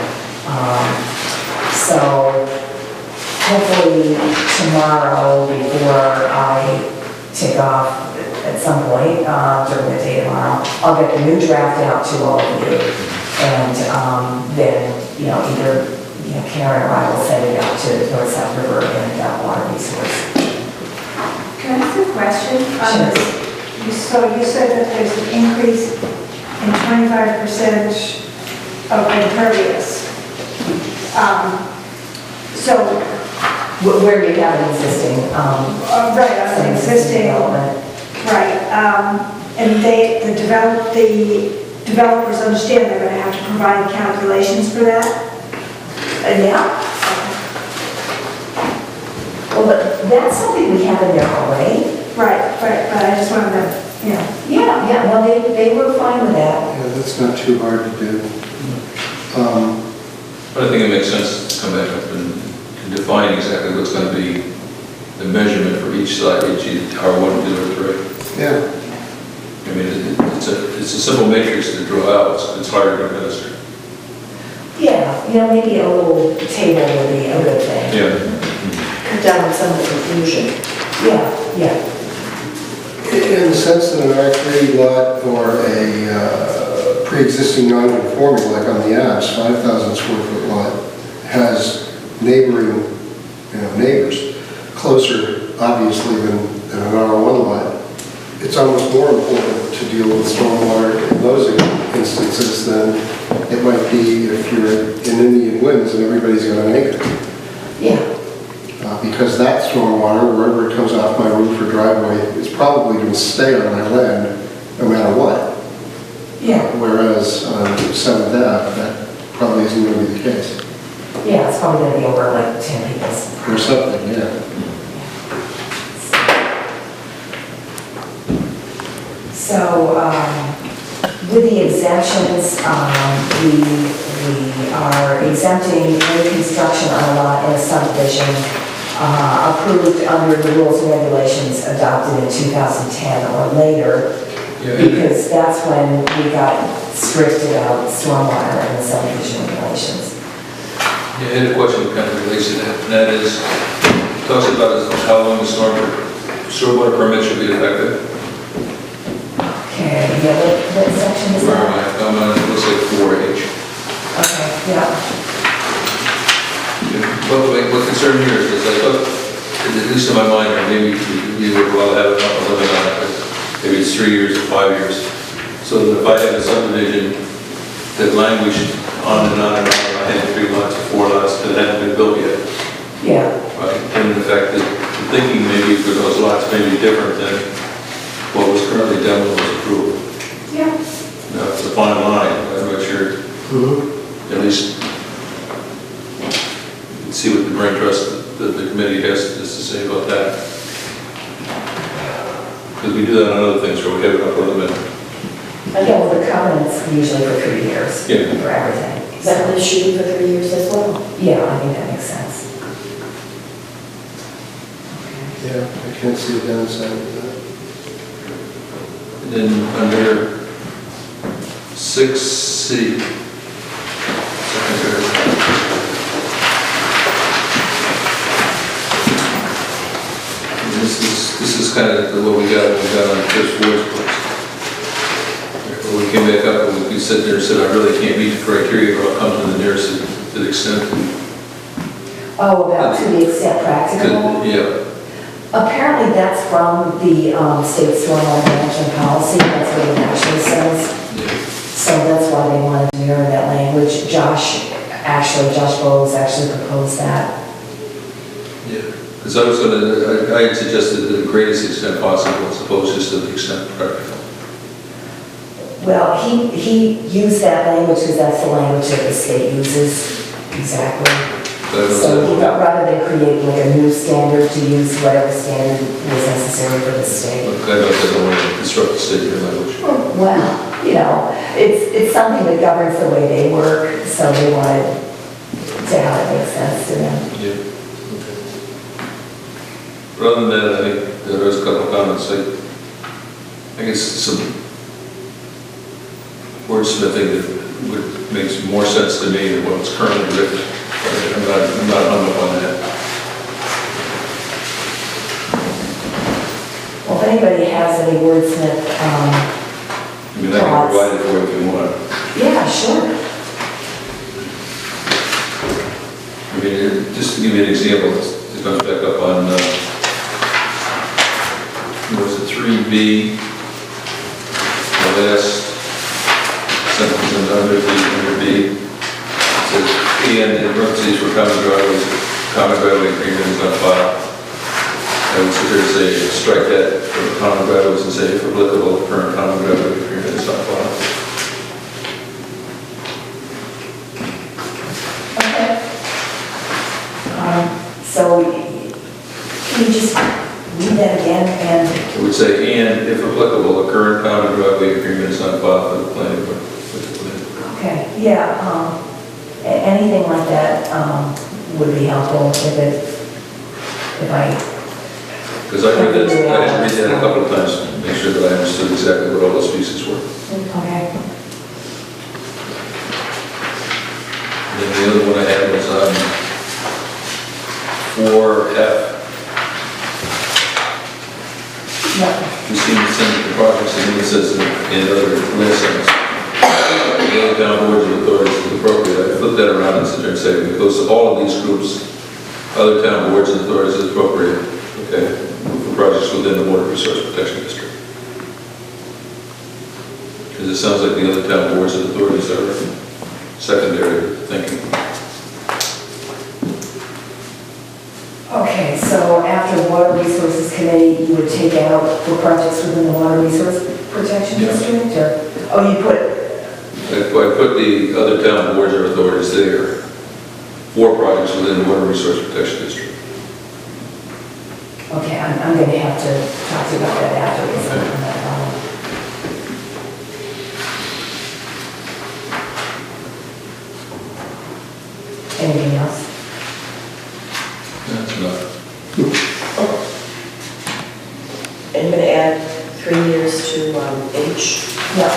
So hopefully tomorrow, before I take off at some point during the day tomorrow, I'll get the new draft out to all of you. And then, either Karen or I will send it out to North South River and Water Resource. Can I ask a question? Sure. So you said that there's an increase in 25% of impervious. So, Where you have an existing, right, on an existing, development. right, and the developers understand they're going to have to provide calculations for that? Yeah. Well, but that's something we have in there already. Right, but I just wanted to, Yeah, no, they were fine with that. Yeah, that's not too hard to do. But I think it makes sense to come back up and define exactly what's going to be the measurement for each side, each R1, 2, or 3. Yeah. I mean, it's a simple matrix to draw out, it's harder to administer. Yeah, maybe a little table would be a good thing. Yeah. Cut down on some of the confusion. Yeah. In the sense that an R3 lot or a pre-existing non-conforming, like on the apps, 5,000 square foot lot, has neighboring, neighbors closer, obviously, than an R1 lot. It's almost more important to deal with stormwater in those instances than it might be if you're in Indian Winds and everybody's got an acre. Yeah. Because that stormwater, wherever it comes off my roof or driveway, is probably going to stay on my land no matter what. Yeah. Whereas on 7th Ave, that probably isn't going to be the case. Yeah, it's probably gonna be over like 10 people's. Or something, yeah. So, with the exemptions, we are exempting any construction on a lot in a subdivision approved under the rules and regulations adopted in 2010 or later, because that's when we got strict about stormwater and the subdivision regulations. Yeah, I had a question that kind of relates to that, and that is, it talks about how long the stormwater permit should be effective. Okay, yeah, what section is Where am that? I? I'm on, it looks like 4H. Okay, yeah. What concerned here is I thought, at least in my mind, or maybe we would well have a limit on it, but maybe it's 3 years or 5 years. So that if I had a subdivision that languished on and on and on, I had 3 lots or 4 lots that hadn't been built yet. Yeah, Right, and the fact that the thinking maybe for those lots may be different than what was currently done when it was approved. yeah. Now, it's a fine line, I'm not sure, at least see what the brain trust that the committee has to say about that. Because we do that on other things where we have an upper limit. Again, well, the covenant's usually for 3 years. Yeah. For everything. Is that what it should be for 3 years as well? Yeah, I think that makes sense. Yeah, I can't see a downside with that. And then under 6C, this is kind of what we got on Chris Ward's place. When we came back up and we sat there and said, I really can't meet the criteria, or I'll come to the nearest to the extent Oh, about to the extent practicable? Yeah, Apparently that's from the state stormwater management policy, that's what it actually says. yeah. So that's why they wanted to mirror that language. Josh Bowles actually proposed that. Yeah, because I was gonna, I had suggested to the greatest extent possible as opposed just to the extent practical. Well, he used that language because that's the language that the state uses, exactly. But So he thought rather than create like a new standard, to use whatever standard was necessary for the state. I don't want to disrupt the state of your language. Well, you know, it's something that governs the way they work, so they wanted to have it make sense to them. Yeah. Okay. But other than that, I think there was a couple of comments, I guess some wordsmithing that would makes more sense to me than what's currently written. I'm not hung up on that. Well, if anybody has any wordsmith, I mean, I can provide it for you if you want. yeah, sure. I mean, just to give you an example, it comes back up on, was it 3B, the last sentence under B, it says, and in parentheses for common driveway agreement is on file. I would suggest say, strike that for common driveways and say, if applicable, current common driveway agreement is on file. Okay. So can you just read that again and, It would say, and if applicable, a current common driveway agreement is on file for the planning board. okay, yeah, anything like that would be helpful if I, Because I read that a couple of times to make sure that I understood exactly what all those pieces were. okay. And then the other one I had was on 4F. Yeah. You see the Senate projects, and it says in other lessons, the other town boards and authorities is appropriate. I flipped that around and sit there and say, it goes to all of these groups, other town boards and authorities is appropriate, okay, for projects within the Water Resource Protection District. Because it sounds like the other town boards and authorities are secondary thinking. Okay, so after Water Resources Committee, you would take out for projects within the Water Resource Protection Yeah. District, or, oh, you put, I put the other town boards or authorities there for projects within the Water Resource Protection District. okay, I'm gonna have to talk to you about that after, because I'm not, anything else? That's enough. And you're gonna add 3 years to H? Yeah.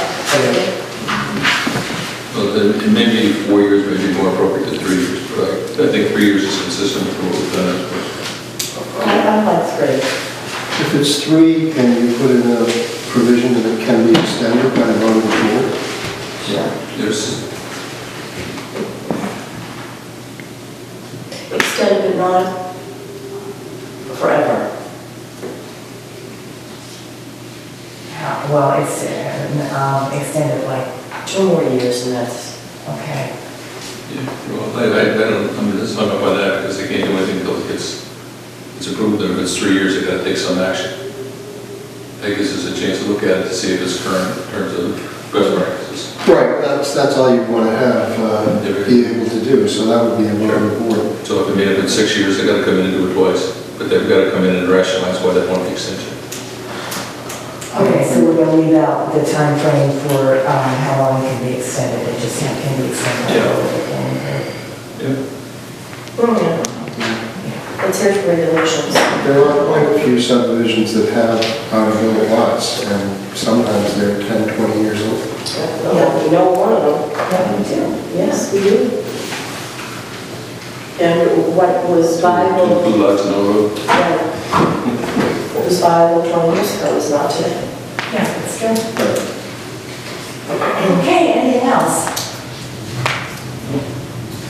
Well, it may be 4 years, may be more appropriate than 3 years, but I think 3 years is consistent with what we've done. I like 3. If it's 3, can you put in a provision that it can be extended by the vote of the board? Sure. There's, Extended but not forever. Yeah, well, it's extended like, 2 more years and that's, okay. yeah, well, I don't, I'm just hung up on that because they can't do anything until it gets, it's approved, and if it's 3 years, they gotta take some action. I guess there's a chance to look at it to see if it's current in terms of best practices. Right, that's all you want to have, be able to do, so that would be a vote of the board. So if it made it in 6 years, they gotta come in and do it twice, but they've gotta come in and rationalize why they want the extension. Okay, so we're gonna leave out the time frame for how long it can be extended, it just can be extended. Yeah. let's hear the regulations. There are quite a few subdivisions that have out-of-built lots, and sometimes they're 10, 20 years old. Yeah, we know one of them. Yeah, we do. Yes, we do. And what was viable, Two lots in a row. what was viable 20 years ago is not today. Yeah, that's true. Okay, anything else?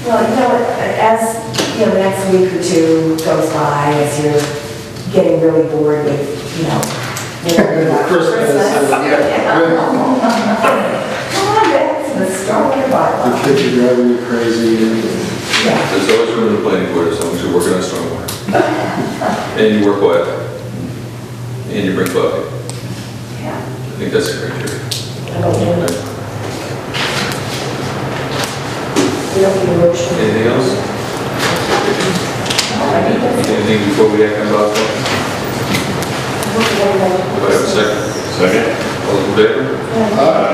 Well, you know, as, the next week or two goes by, as you're getting really bored with, worrying about Christmas, Christmas. yeah. Come on, that's the start of your The Bible. kids are driving me crazy. Yeah. There's always room in the planning board as long as you're working on stormwater. And you work quietly. And you bring coffee. Yeah. I think that's the criteria. How about you? You don't need a motion. Anything else? Anything before we act on Bob's one? Do I have a second? Second? All those in favor? Ah.